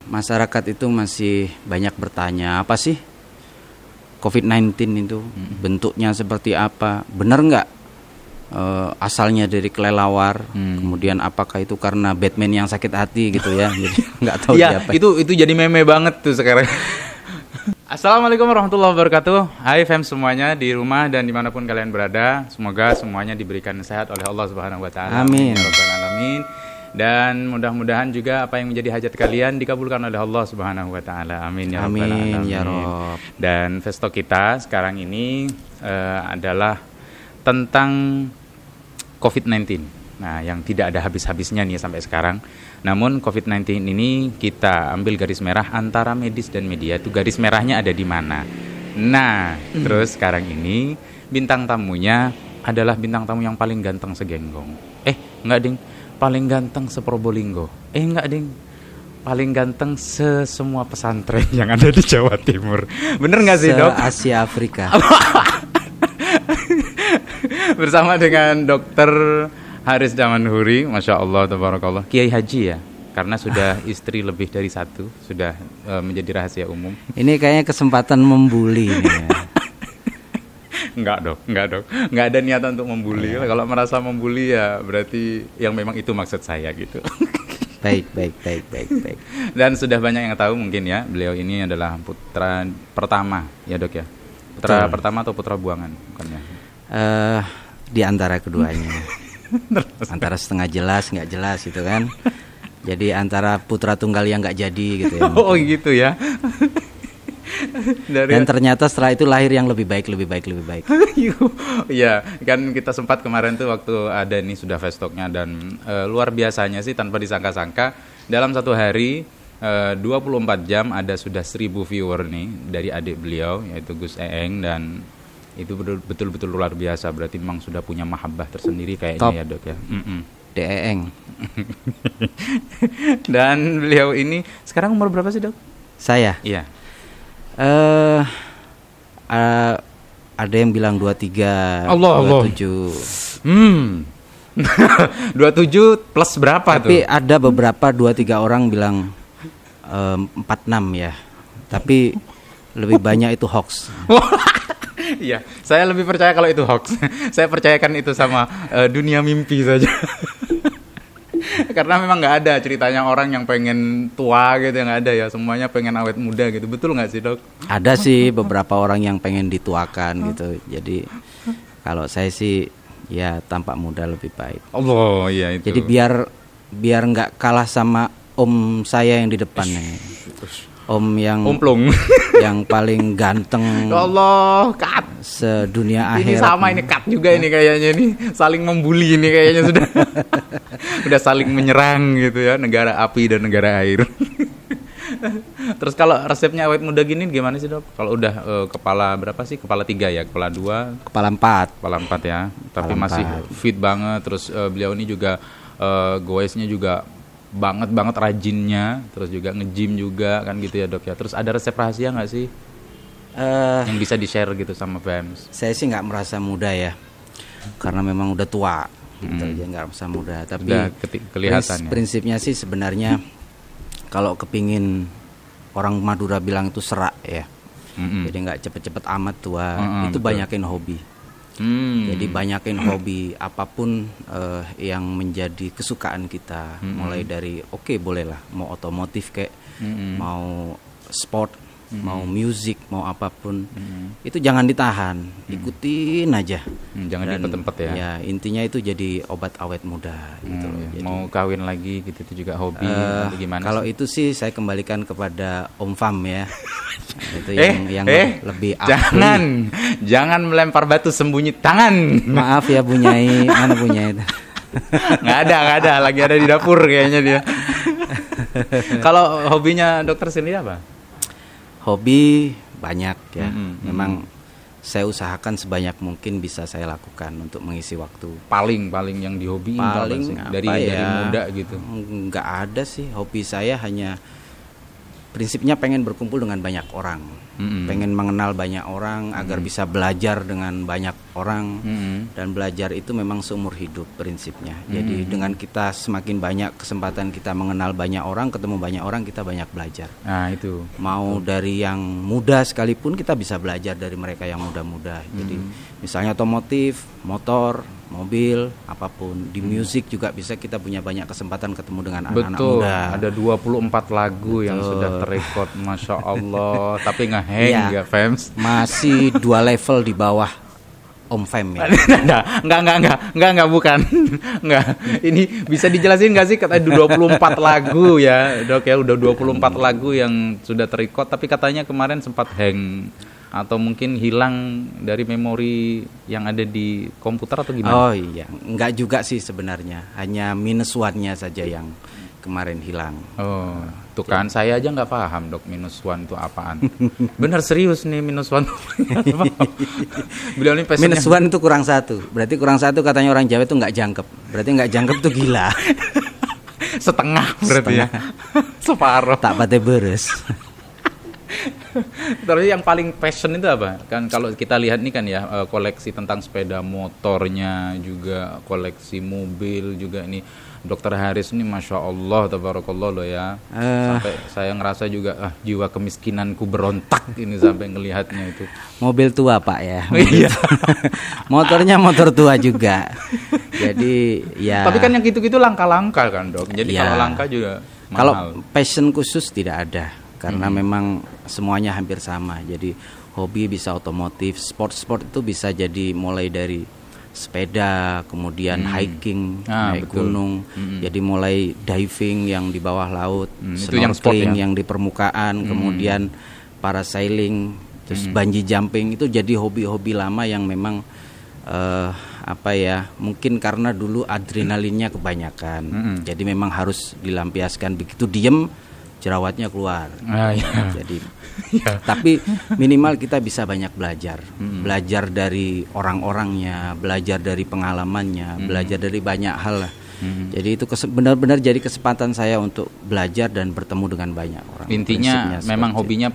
Masyarakat itu masih banyak bertanya, apa sih COVID-19 itu? Bentuknya seperti apa? Benar nggak asalnya dari kelelawar? Kemudian apakah itu karena Batman yang sakit hati gitu ya? Jadi nggak tahu ya, siapa. itu jadi meme banget tuh sekarang. Assalamualaikum warahmatullahi wabarakatuh. Hai fam semuanya di rumah dan dimanapun kalian berada. Semoga semuanya diberikan sehat oleh Allah Subhanahu Wa Taala. Amin. Ya Rabbal Alamin. Dan mudah-mudahan juga apa yang menjadi hajat kalian dikabulkan oleh Allah Subhanahu Wa Taala. Amin ya Rabbal Alamin. Amin ya Rob. Dan festo kita sekarang ini adalah tentang COVID-19. Nah, yang tidak ada habis-habisnya nih sampai sekarang. Namun COVID-19 ini kita ambil garis merah antara medis dan media. Itu garis merahnya ada di mana? Nah, terus sekarang ini bintang tamunya adalah bintang tamu yang paling ganteng segenggong. Enggak ding, paling ganteng seProbolinggo. Enggak ding, paling ganteng semua pesantren yang ada di Jawa Timur. Bener nggak sih dok? Asia Afrika. Bersama dengan Dokter Haris Damanhuri, Masya Allah, Tabarakallah, Kiai Haji ya, karena sudah istri lebih dari satu, sudah menjadi rahasia umum. Ini kayaknya kesempatan membuli ini ya. Enggak dok, enggak ada niatan untuk membuli. Kalau merasa membuli ya berarti yang memang itu maksud saya gitu. Baik. Dan sudah banyak yang tahu mungkin ya, beliau ini adalah putra pertama ya dok ya. Putra pertama atau putra buangan bukannya? Di antara keduanya. Antara setengah jelas, nggak jelas gitu kan. Jadi antara putra tunggal yang nggak jadi gitu ya. Oh gitu ya. Dan ternyata setelah itu lahir yang lebih baik. Iya, kan kita sempat kemarin tuh waktu ada nih sudah festoknya dan luar biasanya sih tanpa disangka-sangka dalam satu hari 24 jam ada sudah 1000 viewer nih dari adik beliau yaitu Gus Eeng, dan itu betul-betul luar biasa, berarti memang sudah punya mahabbah tersendiri kayaknya. Top. Ya dok ya. Deeng. Dan beliau ini sekarang umur berapa sih dok? Saya? Iya. Ada yang bilang 23, Allah. 27. 27 plus berapa? Tapi tuh? ada beberapa 2-3 orang bilang 46 ya. Tapi lebih banyak itu hoax. Iya, saya lebih percaya kalau itu hoax. Saya percayakan itu sama dunia mimpi saja. Karena memang nggak ada ceritanya orang yang pengen tua gitu, nggak ada ya. Semuanya pengen awet muda gitu. Betul nggak sih dok? Ada sih beberapa orang yang pengen dituakan gitu. Jadi kalau saya sih ya tampak muda lebih baik. Allah, iya itu. Jadi biar nggak kalah sama om saya yang di depannya. Om yang Omplung. Yang paling ganteng. Ya Allah, kat. Sedunia akhirat. Ini sama ini kat juga ini kayaknya nih, saling membuli ini kayaknya sudah. Udah saling menyerang gitu ya, negara api dan negara air. Terus kalau resepnya awet muda gini gimana sih dok? Kalau udah kepala berapa sih? Kepala 3 ya, kepala 2, kepala 4. Kepala 4 ya. Tapi Kepala masih 4. fit banget. Terus beliau ini juga goesnya juga banget rajinnya, terus juga nge-gym juga kan gitu ya dok ya. Terus ada resep rahasia nggak sih yang bisa di-share gitu sama fans? Saya sih nggak merasa muda ya, karena memang udah tua gitu aja, nggak merasa muda. Tapi kelihatan prinsipnya sih sebenarnya kalau kepingin orang Madura bilang itu serak ya. Jadi nggak cepet-cepet amat tua, itu betul. Banyakin hobi. Jadi banyakin hobi apapun yang menjadi kesukaan kita, mulai dari bolehlah mau otomotif kayak mau sport, mau musik, mau apapun, itu jangan ditahan, ikutin aja, jangan ditempat ya. Ya intinya itu jadi obat awet muda gitu loh. Jadi, mau kawin lagi gitu itu juga hobi atau gimana? Kalau itu sih saya kembalikan kepada Om Fam ya. Itu yang lebih ahli. Jangan melempar batu sembunyi tangan. Maaf ya Bu Nyai, mana Bu Nyai? Nggak ada, lagi ada di dapur kayaknya dia. Kalau hobinya dokter sendiri apa? Hobi banyak ya. Memang saya usahakan sebanyak mungkin bisa saya lakukan untuk mengisi waktu. Paling yang dihobiin dari muda gitu. Nggak ada sih, hobi saya hanya prinsipnya pengen berkumpul dengan banyak orang, pengen mengenal banyak orang agar bisa belajar dengan banyak orang, dan belajar itu memang seumur hidup prinsipnya. Jadi dengan kita semakin banyak kesempatan kita mengenal banyak orang, ketemu banyak orang, kita banyak belajar. Nah itu. Mau dari yang muda sekalipun kita bisa belajar dari mereka yang muda-muda. Jadi misalnya otomotif, motor, mobil, apapun. Di musik juga bisa kita punya banyak kesempatan ketemu dengan anak-anak muda. Ada 24 lagu yang sudah terrekod, Masya Allah. Tapi nge-hang ya, Fems. Masih 2 level di bawah Om Fem ya. Enggak, bukan. Enggak. Ini bisa dijelasin nggak sih, katanya 24 lagu ya, Dok ya, udah 24 lagu yang sudah terrekod, tapi katanya kemarin sempat hang atau mungkin hilang dari memori yang ada di komputer atau gimana? Oh iya, enggak juga sih sebenarnya. Hanya -1-nya saja yang kemarin hilang. Oh, tuh kan saya aja nggak paham, Dok, -1 itu apaan. Bener serius nih -1. Beliau ini passionnya -1 itu kurang 1. Berarti kurang 1 katanya orang Jawa itu nggak jangkep. Berarti nggak jangkep tuh gila. Setengah berarti ya. Separuh. Tak pate beres. Terus yang paling passion itu apa? Kan kalau kita lihat nih kan ya, koleksi tentang sepeda motornya, juga koleksi mobil juga ini. Dokter Haris ini Masya Allah, tabarakallah loh ya. Sampai saya ngerasa juga jiwa kemiskinanku berontak ini sampai ngelihatnya itu. Mobil tua Pak ya. Iya. Motornya motor tua juga. Jadi ya. Tapi kan yang gitu-gitu langka-langka kan, Dok. Jadi kalau langka juga mahal. Kalau passion khusus tidak ada. Karena memang semuanya hampir sama. Jadi hobi bisa otomotif, sport itu bisa jadi mulai dari sepeda, kemudian hiking, naik gunung, jadi mulai diving yang di bawah laut, snorkeling yang di permukaan, kemudian parasailing, terus bungee jumping, itu jadi hobi-hobi lama yang memang mungkin karena dulu adrenalinnya kebanyakan, jadi memang harus dilampiaskan, begitu diem jerawatnya keluar. Jadi tapi minimal kita bisa banyak belajar. Belajar dari orang-orangnya, belajar dari pengalamannya, belajar dari banyak hal lah. Jadi itu benar-benar jadi kesempatan saya untuk belajar dan bertemu dengan banyak orang. Intinya memang hobinya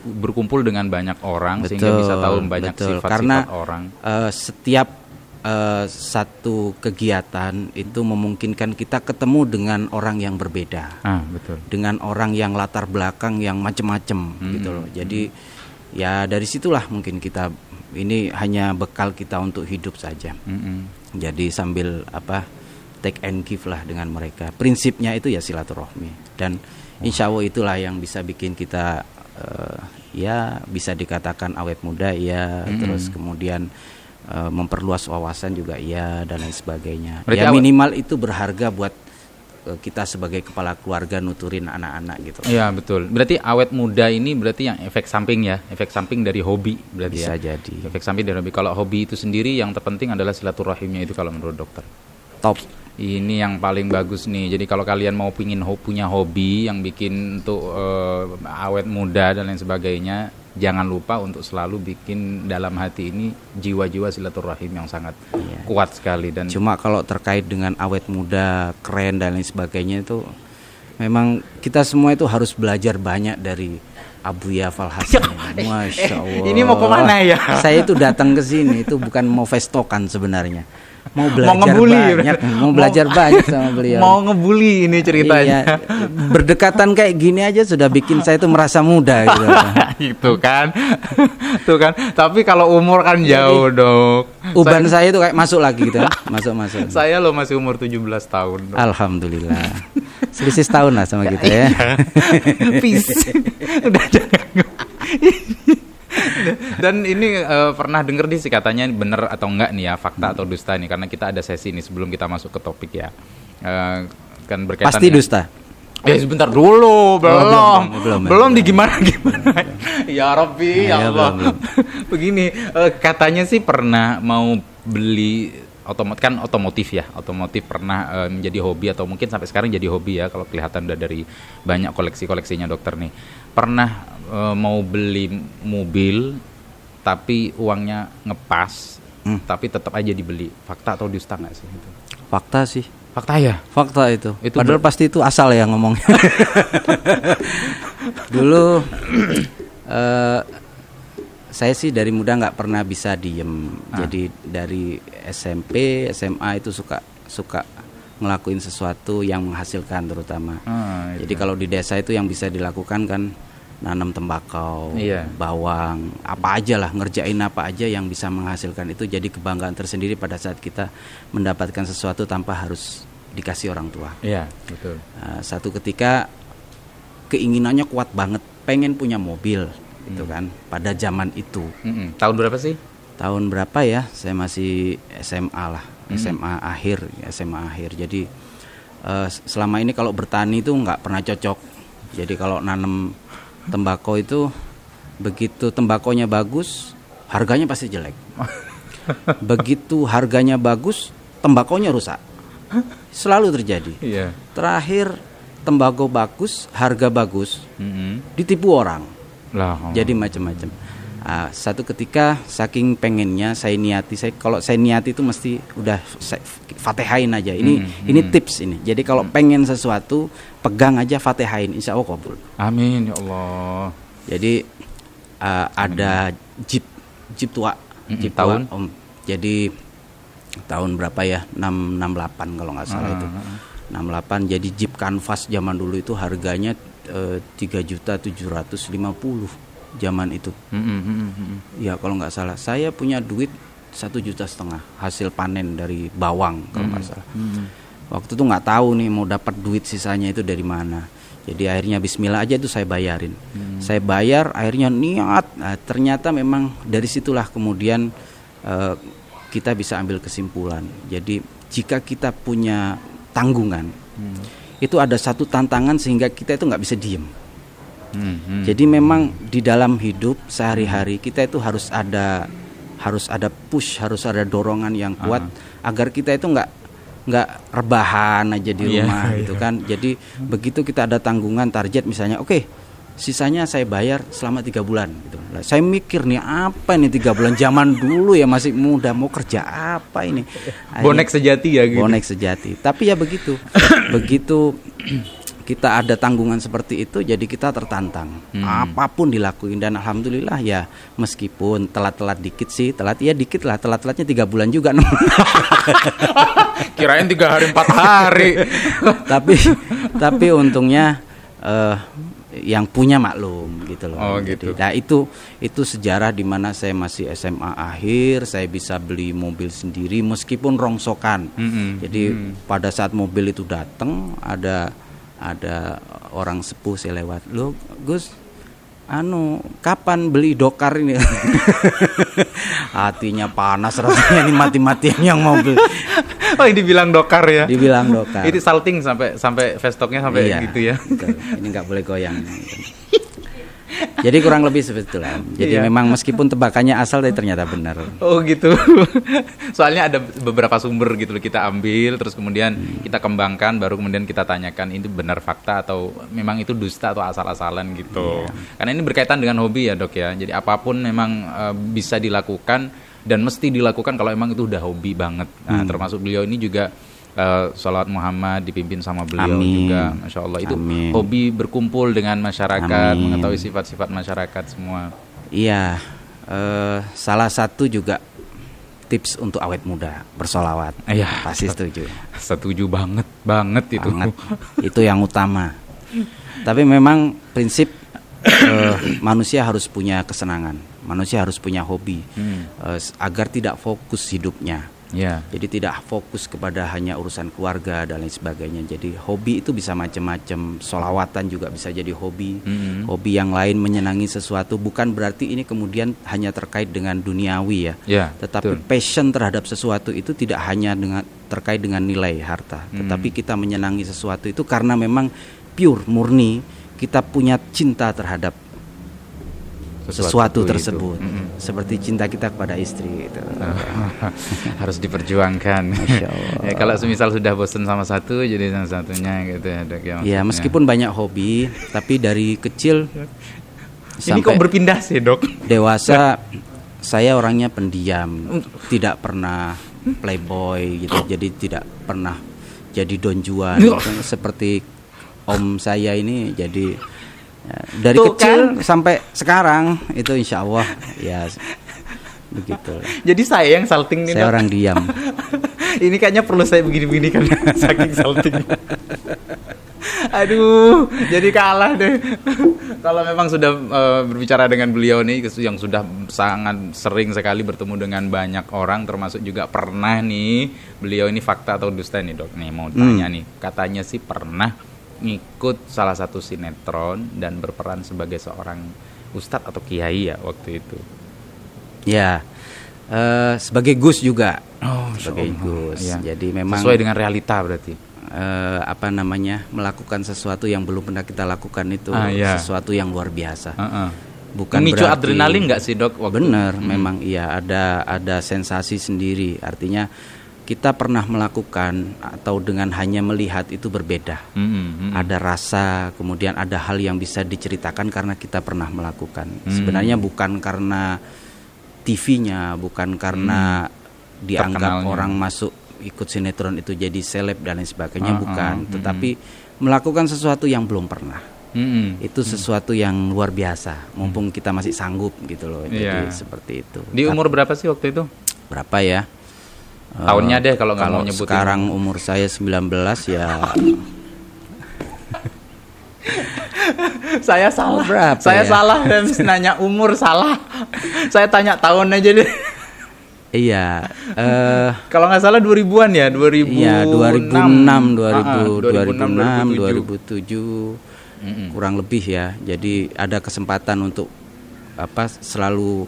berkumpul dengan banyak orang, sehingga bisa tahu banyak sifat-sifat orang. Setiap satu kegiatan itu memungkinkan kita ketemu dengan orang yang berbeda, betul. Dengan orang yang latar belakang yang macam-macam gitu loh. Jadi ya dari situlah mungkin kita ini hanya bekal kita untuk hidup saja. Jadi sambil take and give lah dengan mereka. Prinsipnya itu ya silaturahmi, dan insya Allah itulah yang bisa bikin kita ya bisa dikatakan awet muda ya, terus kemudian memperluas wawasan juga ya, dan lain sebagainya. Berarti ya minimal itu berharga buat kita sebagai kepala keluarga nuturin anak-anak gitu. Iya betul. Berarti awet muda ini berarti yang efek samping ya, efek samping dari hobi berarti. Bisa ya. Jadi. Efek samping dari hobi. Kalau hobi itu sendiri yang terpenting adalah silaturahimnya itu kalau menurut dokter. Top. Ini yang paling bagus nih. Jadi kalau kalian mau punya hobi yang bikin untuk awet muda dan lain sebagainya, jangan lupa untuk selalu bikin dalam hati ini jiwa-jiwa silaturahim yang sangat kuat sekali. Dan cuma kalau terkait dengan awet muda, keren dan lain sebagainya, itu memang kita semua itu harus belajar banyak dari Abuya Falhasan. Masya Allah. Ini mau kemana ya? Saya itu datang ke sini itu bukan mau festokan sebenarnya. Mau belajar banyak, mau belajar banyak sama beliau. Mau ngebully ini ceritanya. Iya, berdekatan kayak gini aja sudah bikin saya tuh merasa muda gitu. Itu kan. Tuh kan. Tapi kalau umur kan jauh, Dok. Uban saya tuh kayak masuk lagi gitu. Masuk. Saya loh masih umur 17 tahun, Dok. Alhamdulillah. Selisih setahun lah sama kita ya. Peace. Udah jangan. Dan ini pernah dengar sih katanya benar atau enggak nih ya, fakta atau dusta nih, karena kita ada sesi ini sebelum kita masuk ke topik ya. Kan berkaitan pasti dusta. Sebentar dulu, belum di gimana. Ya Rabbi, ya Allah. Belum. Begini, katanya sih pernah mau beli otomotif pernah menjadi hobi, atau mungkin sampai sekarang jadi hobi ya, kalau kelihatan udah dari banyak koleksinya dokter nih. Pernah mau beli mobil tapi uangnya ngepas, tapi tetap aja dibeli. Fakta atau dusta nggak sih itu? Fakta sih. Fakta ya? Fakta itu. Padahal pasti itu asal ya ngomongnya. Dulu Saya sih dari muda nggak pernah bisa diem. Jadi dari SMP, SMA itu suka ngelakuin sesuatu yang menghasilkan terutama. Jadi kalau di desa itu yang bisa dilakukan kan nanam tembakau, bawang, apa aja lah, ngerjain apa aja yang bisa menghasilkan. Itu jadi kebanggaan tersendiri pada saat kita mendapatkan sesuatu tanpa harus dikasih orang tua. Iya, betul. Satu ketika keinginannya kuat banget, pengen punya mobil. Itu kan pada zaman itu. Tahun berapa sih? Tahun berapa ya? Saya masih SMA lah, SMA akhir. Jadi selama ini kalau bertani itu nggak pernah cocok. Jadi kalau nanam tembakau itu begitu tembakonya bagus, harganya pasti jelek. Begitu harganya bagus, tembakonya rusak. Selalu terjadi. Terakhir tembakau bagus, harga bagus, ditipu orang. Jadi macam-macam. Satu ketika saking pengennya kalau saya niati itu mesti udah Fatihain aja. Ini tips ini. Jadi kalau pengen sesuatu pegang aja Fatihain, insya Allah kabul. Amin ya Allah. Jadi ada jeep tua, tahun. Jadi tahun berapa ya? 668 kalau nggak salah itu. 68. Jadi jeep kanvas zaman dulu itu harganya 3.750.000 zaman itu. Ya kalau nggak salah. Saya punya duit 1,5 juta hasil panen dari bawang kalau nggak salah. Waktu itu nggak tahu nih mau dapat duit sisanya itu dari mana. Jadi akhirnya Bismillah aja itu saya bayarin. Saya bayar, akhirnya niat. Ternyata memang dari situlah kemudian kita bisa ambil kesimpulan. Jadi jika kita punya tanggungan, itu ada satu tantangan sehingga kita itu nggak bisa diem. Jadi memang di dalam hidup sehari-hari kita itu harus ada push, harus ada dorongan yang kuat agar kita itu nggak rebahan aja di rumah gitu kan. Jadi begitu kita ada tanggungan target misalnya, sisanya saya bayar selama 3 bulan gitu. Saya mikir nih apa ini 3 bulan, zaman dulu ya masih muda mau kerja apa ini. Bonek sejati ya gitu. Bonek sejati. Tapi ya begitu kita ada tanggungan seperti itu, jadi kita tertantang. Apapun dilakuin dan alhamdulillah ya meskipun telat dikit sih, dikit lah, telat-telatnya 3 bulan juga. Kirain 3 hari 4 hari. tapi untungnya yang punya maklum gitu loh. Gitu. Nah itu sejarah di mana saya masih SMA akhir, saya bisa beli mobil sendiri meskipun rongsokan. Jadi pada saat mobil itu datang ada orang sepuh saya lewat, "Loh, Gus, kapan beli dokar ini?" Hatinya panas rasanya nih mati-matian yang mau beli. Ini dibilang dokar ya. Dibilang dokar. Itu salting sampai vestoknya sampai gitu ya. Betul. Ini nggak boleh goyang. Jadi kurang lebih seperti itulah. Jadi memang meskipun tebakannya asal tapi ternyata benar. Oh gitu. Soalnya ada beberapa sumber gitu loh kita ambil, terus kemudian kita kembangkan, baru kemudian kita tanyakan ini benar fakta atau memang itu dusta atau asal-asalan gitu. Karena ini berkaitan dengan hobi ya Dok ya. Jadi apapun memang bisa dilakukan dan mesti dilakukan kalau emang itu udah hobi banget. Nah, termasuk beliau ini juga Sholawat Muhammad dipimpin sama beliau juga, Masya Allah. Itu hobi berkumpul dengan masyarakat, mengetahui sifat-sifat masyarakat semua. Iya, salah satu juga tips untuk awet muda bersolawat. Iya, pasti setuju. Setuju banget itu. Itu yang utama. Tapi memang prinsip manusia harus punya kesenangan, manusia harus punya hobi agar tidak fokus hidupnya. Jadi tidak fokus kepada hanya urusan keluarga dan lain sebagainya. Jadi hobi itu bisa macam-macam. Sholawatan juga bisa jadi hobi. Hobi yang lain menyenangi sesuatu. Bukan berarti ini kemudian hanya terkait dengan duniawi ya. Tetapi passion terhadap sesuatu itu tidak hanya terkait dengan nilai harta. Tetapi kita menyenangi sesuatu itu karena memang pure, murni. Kita punya cinta terhadap sesuatu tersebut. Seperti cinta kita kepada istri gitu. Harus diperjuangkan. Masya Allah. Ya, kalau semisal sudah bosan sama satu, jadi sama satunya gitu ya Dok ya. Ya meskipun banyak hobi, tapi dari kecil ini kok berpindah sih Dok? Dewasa saya orangnya pendiam, tidak pernah playboy gitu. Jadi tidak pernah jadi donjuan. Seperti om saya ini jadi Ya, dari tuh, kecil kan? Sampai sekarang itu insya Allah ya begitu. Jadi saya yang salting nih. Saya orang diam. Ini kayaknya perlu saya begini-begini kan saking salting. Aduh, jadi kalah deh. Kalau memang sudah berbicara dengan beliau nih, yang sudah sangat sering sekali bertemu dengan banyak orang, termasuk juga pernah nih, beliau ini fakta atau dusta nih dok? Nih mau tanya nih, katanya sih pernah ngikut salah satu sinetron dan berperan sebagai seorang ustadz atau kiai ya waktu itu. Ya, sebagai Gus juga. Oh, sebagai Gus. Ya. Jadi memang sesuai dengan realita berarti. Melakukan sesuatu yang belum pernah kita lakukan itu sesuatu yang luar biasa. Bukan memicu adrenalin nggak sih dok? Bener, memang iya ada sensasi sendiri. Artinya kita pernah melakukan atau dengan hanya melihat itu berbeda. Ada rasa, kemudian ada hal yang bisa diceritakan karena kita pernah melakukan. Sebenarnya bukan karena TV-nya, bukan karena dianggap orang masuk ikut sinetron itu jadi seleb dan lain sebagainya, bukan, tetapi melakukan sesuatu yang belum pernah. Itu sesuatu yang luar biasa, mumpung kita masih sanggup gitu loh. Jadi seperti itu. Di umur berapa sih waktu itu? Berapa ya? Tahunnya deh kalau nggak mau nyebutin. Sekarang umur saya 19 ya. Saya salah. Berapa saya ya? salah habis nanya umur salah. Saya tanya tahun aja deh. Iya. Kalau nggak salah 2000-an ya, 2000. Iya, 2006, 2007 kurang lebih ya. Jadi ada kesempatan untuk selalu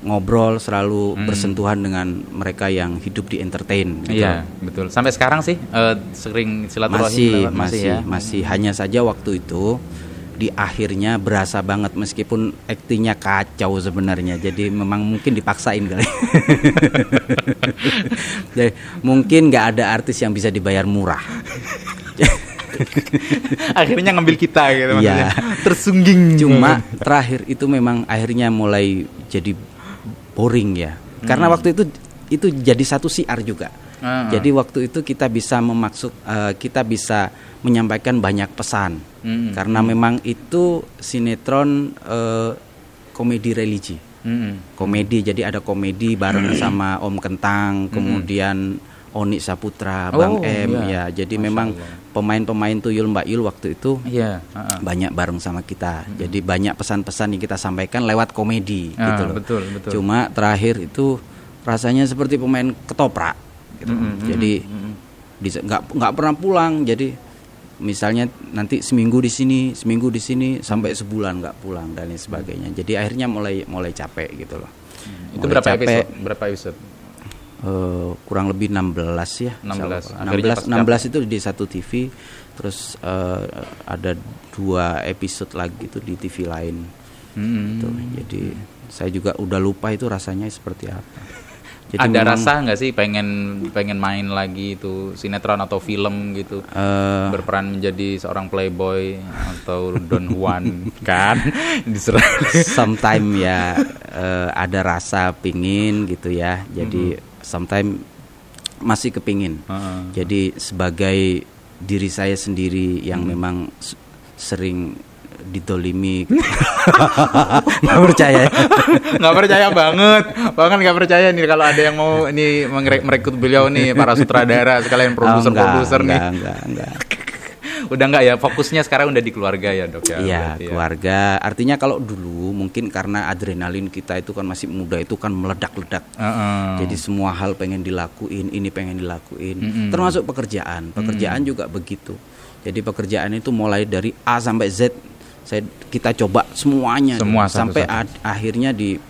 ngobrol, selalu bersentuhan dengan mereka yang hidup di entertain. Gitu. Iya, betul. Sampai sekarang sih sering silaturahmi masih hanya saja waktu itu di akhirnya berasa banget meskipun aktingnya kacau sebenarnya. Jadi memang mungkin dipaksain kali. Jadi, mungkin nggak ada artis yang bisa dibayar murah. Akhirnya ngambil kita gitu maksudnya. Tersungging. Cuma terakhir itu memang akhirnya mulai jadi boring ya. Karena waktu itu jadi satu siar juga. Jadi waktu itu kita bisa kita bisa menyampaikan banyak pesan. Karena memang itu sinetron komedi religi. Komedi, jadi ada komedi bareng sama Om Kentang, kemudian Oni Saputra, Bang M ya. Jadi memang pemain-pemain Tuyul Mbak Yul waktu itu banyak bareng sama kita. Jadi banyak pesan-pesan yang kita sampaikan lewat komedi gitu loh. Betul. Cuma terakhir itu rasanya seperti pemain ketoprak gitu. Jadi nggak pernah pulang. Jadi misalnya nanti seminggu di sini sampai sebulan nggak pulang dan lain sebagainya. Jadi akhirnya mulai capek gitu loh. Itu berapa episode? Kurang lebih 16 ya. 16 itu di satu TV, terus ada 2 episode lagi itu di TV lain. Gitu. Jadi saya juga udah lupa itu rasanya seperti apa. Jadi ada rasa nggak sih pengen main lagi itu sinetron atau film gitu, berperan menjadi seorang playboy atau Don Juan kan? Sometime ya ada rasa pingin gitu ya. Jadi sometime masih kepingin. Jadi sebagai diri saya sendiri yang memang sering ditolimi. Nggak percaya. Nggak percaya banget. Bahkan nggak percaya nih kalau ada yang mau ini merekrut beliau nih, para sutradara sekalian produser nih. Enggak. Udah enggak ya, fokusnya sekarang udah di keluarga ya dok ya? Iya, keluarga. Artinya kalau dulu mungkin karena adrenalin kita itu kan masih muda, itu kan meledak-ledak. Jadi semua hal pengen dilakuin, ini pengen dilakuin. Termasuk pekerjaan juga begitu. Jadi pekerjaan itu mulai dari A sampai Z kita coba semuanya sampai akhirnya di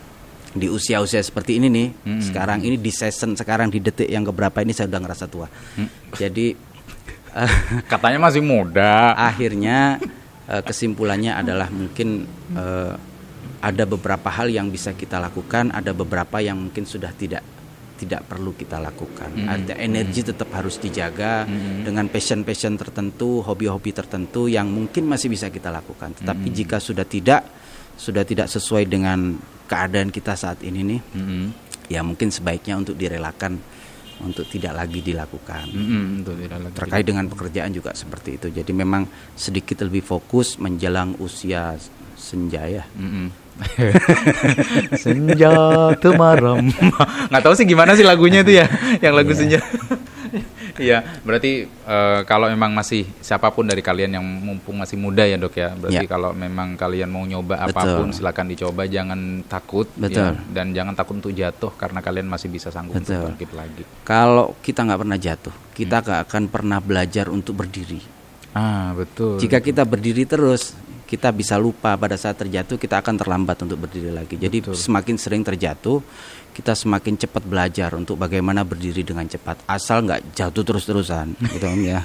usia-usia seperti ini nih. Sekarang ini di season sekarang di detik yang keberapa ini saya udah ngerasa tua. Jadi katanya masih muda. Akhirnya kesimpulannya adalah mungkin ada beberapa hal yang bisa kita lakukan, ada beberapa yang mungkin sudah tidak perlu kita lakukan. Ada energi tetap harus dijaga dengan passion tertentu, hobi-hobi tertentu yang mungkin masih bisa kita lakukan. Tetapi jika sudah tidak sesuai dengan keadaan kita saat ini nih, ya mungkin sebaiknya untuk direlakan untuk tidak lagi dilakukan. Untuk tidak lagi Terkait dengan pekerjaan juga seperti itu. Jadi memang sedikit lebih fokus menjelang usia senja ya. Senja temaram. Nggak tahu sih gimana sih lagunya itu ya, yang lagu senja. Iya, berarti kalau memang masih siapapun dari kalian yang mumpung masih muda ya dok ya, berarti kalau memang kalian mau nyoba apapun silakan dicoba, jangan takut ya, dan jangan takut untuk jatuh karena kalian masih bisa sanggup untuk bangkit lagi. Kalau kita nggak pernah jatuh, kita nggak akan pernah belajar untuk berdiri. Betul. Jika kita berdiri terus, kita bisa lupa pada saat terjatuh, kita akan terlambat untuk berdiri lagi. Jadi semakin sering terjatuh, kita semakin cepat belajar untuk bagaimana berdiri dengan cepat, asal nggak jatuh terus-terusan, gitu ya.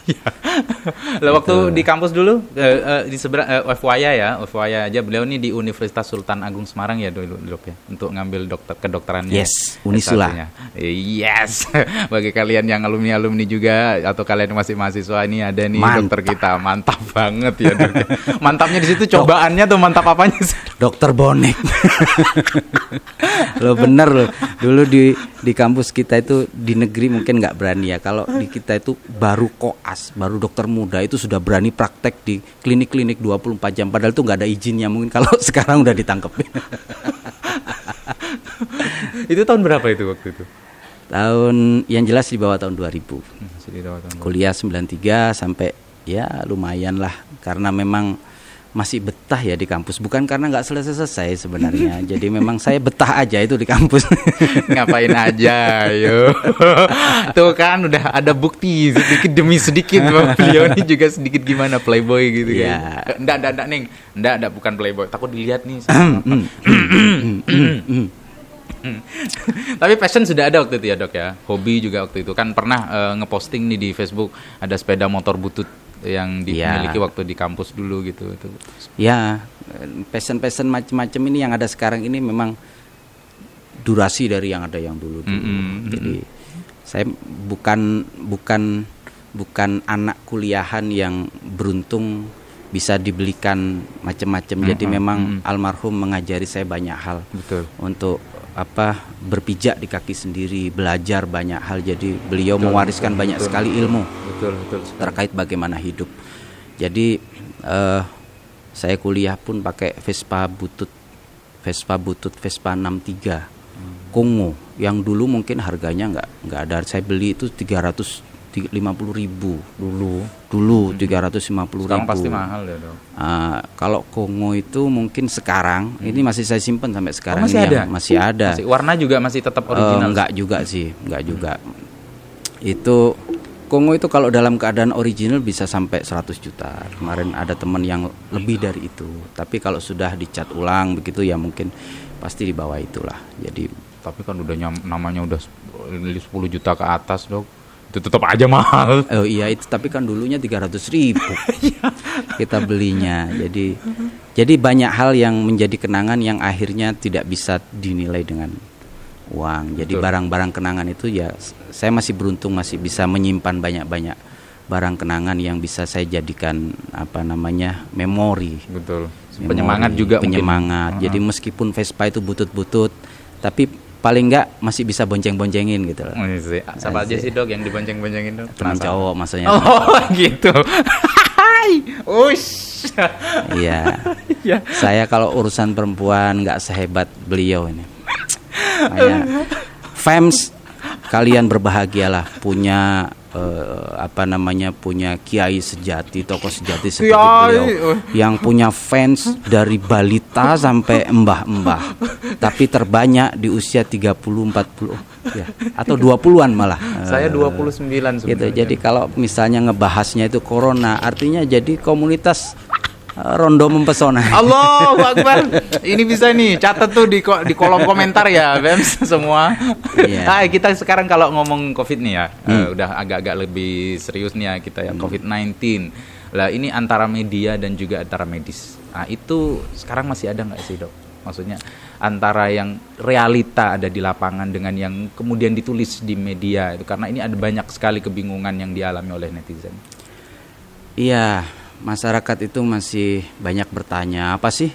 Lah waktu di kampus dulu di seberang FYI aja, beliau nih di Universitas Sultan Agung Semarang ya dulu ya, untuk ngambil kedokterannya. Yes, Unisula. Yes. Bagi kalian yang alumni juga atau kalian masih mahasiswa, ini ada nih dokter kita, mantap banget ya dok. Mantapnya di situ cobaannya tuh mantap apanya sih? Dokter bonek. Lo bener loh. Dulu di kampus kita itu di negeri mungkin nggak berani ya. Kalau di kita itu baru koas, baru dokter muda itu sudah berani praktek di klinik-klinik 24 jam. Padahal itu nggak ada izinnya. Mungkin kalau sekarang udah ditangkep. Itu tahun berapa itu waktu itu? Tahun yang jelas di bawah tahun 2000. Kuliah 93 sampai ya lumayan lah. Karena memang masih betah ya di kampus, bukan karena nggak selesai sebenarnya. Jadi memang saya betah aja itu di kampus. Ngapain aja, yo. Tuh kan udah ada bukti sedikit demi sedikit bahwa beliau ini juga sedikit gimana playboy gitu ya. Enggak Neng, enggak bukan playboy. Takut dilihat nih. Tapi passion sudah ada waktu itu ya dok ya. Hobi juga waktu itu kan pernah ngeposting nih di Facebook ada sepeda motor butut yang dimiliki waktu di kampus dulu gitu. Ya, passion macam-macam ini yang ada sekarang ini memang durasi dari yang ada yang dulu. Jadi saya bukan anak kuliahan yang beruntung bisa dibelikan macam-macam. Jadi memang almarhum mengajari saya banyak hal. Betul. Untuk berpijak di kaki sendiri, belajar banyak hal. Jadi beliau mewariskan banyak sekali ilmu terkait bagaimana hidup. Jadi saya kuliah pun pakai Vespa butut Vespa 63 Kongo yang dulu mungkin harganya nggak ada. Saya beli itu 350.000 dulu 350.000. Sekarang pasti mahal ya dok. Kalau Kongo itu mungkin sekarang ini masih saya simpan sampai sekarang. Masih ini ada? Masih ada. Warna juga masih tetap original? Enggak juga. Itu Kongo itu kalau dalam keadaan original bisa sampai 100 juta. Kemarin ada teman yang lebih dari itu. Tapi kalau sudah dicat ulang begitu ya mungkin pasti di bawah itulah. Jadi tapi kan udah namanya udah 10 juta ke atas dok. Itu tetap aja mahal. Oh iya itu, tapi kan dulunya 300.000 kita belinya. Jadi banyak hal yang menjadi kenangan yang akhirnya tidak bisa dinilai dengan uang. Jadi barang-barang kenangan itu ya saya masih beruntung masih bisa menyimpan banyak-banyak barang kenangan yang bisa saya jadikan memori. Betul. Penyemangat juga. Penyemangat. Jadi meskipun Vespa itu butut-butut, tapi paling enggak masih bisa bonceng-boncengin gitu loh. Siapa aja sih dok yang dibonceng-boncengin dok? Teman cowok maksudnya. Oh gitu. Ush. Iya. Saya kalau urusan perempuan nggak sehebat beliau ini. Fans, kalian berbahagialah punya punya kiai sejati, tokoh sejati seperti beliau yang punya fans dari balita sampai mbah-mbah, tapi terbanyak di usia 30, 40 ya, atau 20-an malah. Saya 29 sebenarnya. Gitu. Jadi kalau misalnya ngebahasnya itu corona, artinya jadi komunitas Rondo Mempesona. Allahu Akbar. Ini bisa nih catat tuh di kolom komentar ya, Bems semua. Yeah. Kita sekarang kalau ngomong Covid nih ya, udah agak-agak lebih serius nih ya kita ya, Covid-19. Lah ini antara media dan juga antara medis. Nah, itu sekarang masih ada nggak sih, Dok? Maksudnya antara yang realita ada di lapangan dengan yang kemudian ditulis di media itu, karena ini ada banyak sekali kebingungan yang dialami oleh netizen. Iya. Masyarakat itu masih banyak bertanya, apa sih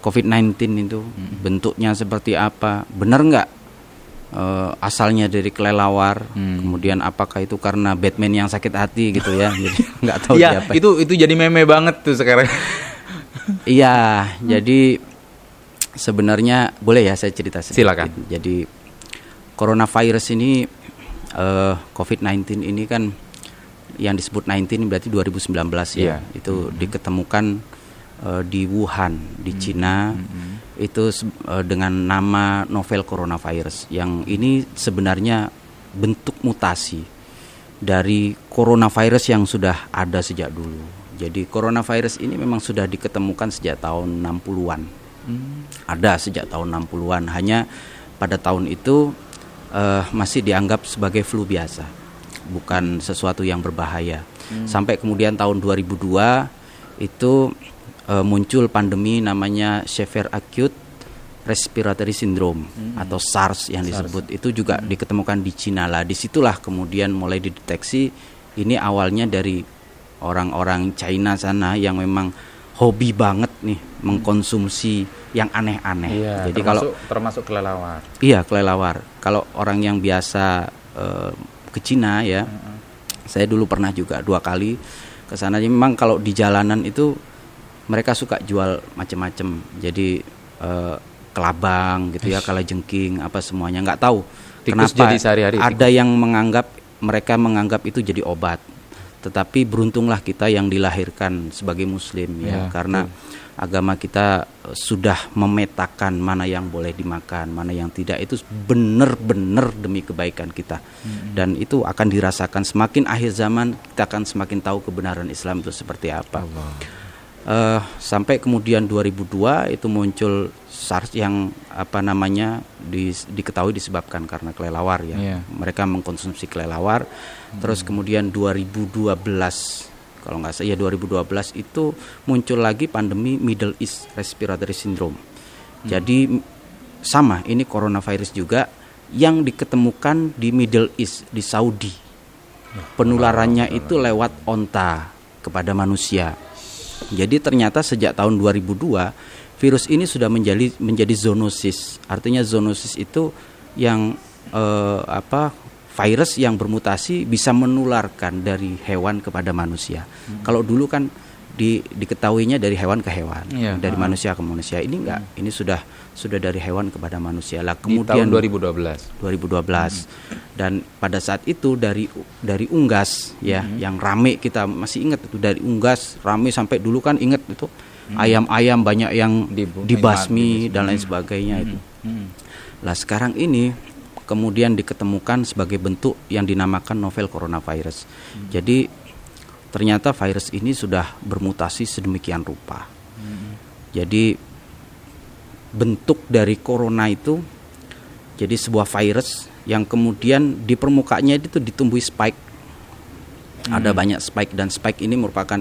COVID-19 itu, bentuknya seperti apa, benar nggak asalnya dari kelelawar, kemudian apakah itu karena Batman yang sakit hati gitu ya, jadi nggak tahu ya, siapa. Itu jadi meme banget tuh sekarang. Iya, jadi sebenarnya boleh ya saya cerita sedikit. Silakan. Jadi coronavirus ini, COVID-19 ini kan yang disebut 19 berarti 2019 ya. Itu diketemukan di Wuhan, di Cina. Itu dengan nama novel coronavirus. Yang ini sebenarnya bentuk mutasi dari coronavirus yang sudah ada sejak dulu. Jadi coronavirus ini memang sudah diketemukan sejak tahun 60-an. Ada sejak tahun 60-an. Hanya pada tahun itu masih dianggap sebagai flu biasa, bukan sesuatu yang berbahaya. Sampai kemudian tahun 2002 itu muncul pandemi namanya Severe Acute Respiratory Syndrome atau SARS yang disebut. Itu juga diketemukan di Cina lah. Disitulah kemudian mulai dideteksi. Ini awalnya dari orang-orang China sana yang memang hobi banget nih mengkonsumsi yang aneh-aneh. Iya, jadi termasuk kelelawar. Iya, kelelawar. Kalau orang yang biasa ke Cina ya, saya dulu pernah juga 2 kali ke sana. Memang kalau di jalanan itu mereka suka jual macam-macam. Jadi kelabang gitu ya, kalajengking apa semuanya. Nggak tahu Tikus kenapa jadi sehari-hari. Ada yang mereka menganggap itu jadi obat. Tetapi beruntunglah kita yang dilahirkan sebagai Muslim ya, karena agama kita sudah memetakan mana yang boleh dimakan, mana yang tidak. Itu benar-benar demi kebaikan kita. Dan itu akan dirasakan semakin akhir zaman, kita akan semakin tahu kebenaran Islam itu seperti apa. Sampai kemudian 2002 itu muncul SARS yang diketahui disebabkan karena kelelawar ya. Mereka mengkonsumsi kelelawar. Terus kemudian 2012 kalau nggak salah ya 2012 itu muncul lagi pandemi Middle East Respiratory Syndrome. Jadi sama, ini coronavirus juga yang diketemukan di Middle East, di Saudi. Penularannya itu lewat onta kepada manusia. Jadi ternyata sejak tahun 2002 virus ini sudah menjadi zoonosis. Artinya zoonosis itu yang virus yang bermutasi bisa menularkan dari hewan kepada manusia. Kalau dulu kan diketahuinya dari hewan ke hewan, dari manusia ke manusia. Ini enggak, ini sudah dari hewan kepada manusia. Lah kemudian di tahun 2012. Dan pada saat itu dari unggas ya, yang rame, kita masih ingat itu, dari unggas rame sampai dulu kan ingat itu ayam-ayam banyak yang dibasmi dan lain sebagainya itu. Lah sekarang ini kemudian diketemukan sebagai bentuk yang dinamakan novel coronavirus. Jadi ternyata virus ini sudah bermutasi sedemikian rupa. Jadi bentuk dari corona itu jadi sebuah virus yang kemudian di permukaannya itu ditumbuhi spike. Ada banyak spike, dan spike ini merupakan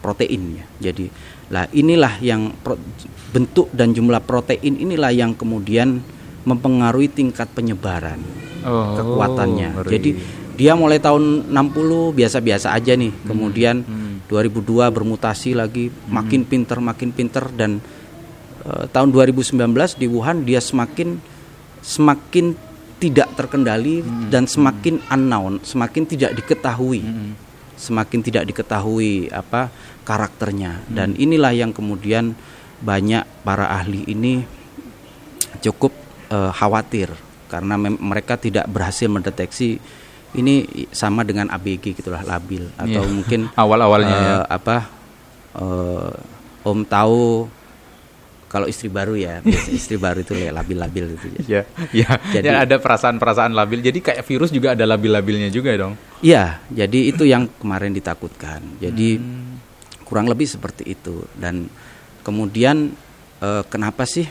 protein ya. Jadi lah inilah yang bentuk dan jumlah protein inilah yang kemudian mempengaruhi tingkat penyebaran kekuatannya. Jadi dia mulai tahun 60 biasa-biasa aja nih. Kemudian 2002 bermutasi lagi, makin pinter, dan tahun 2019 di Wuhan dia semakin tidak terkendali dan semakin unknown, semakin tidak diketahui. Semakin tidak diketahui karakternya. Dan inilah yang kemudian banyak para ahli ini cukup khawatir karena mereka tidak berhasil mendeteksi. Ini sama dengan ABG gitulah, labil atau mungkin awal-awalnya Om tahu kalau istri baru ya, istri baru itu labil-labil gitu ya. Jadi ada perasaan-perasaan labil. Jadi kayak virus juga ada labil-labilnya juga dong. Iya, jadi itu yang kemarin ditakutkan. Jadi kurang lebih seperti itu. Dan kemudian kenapa sih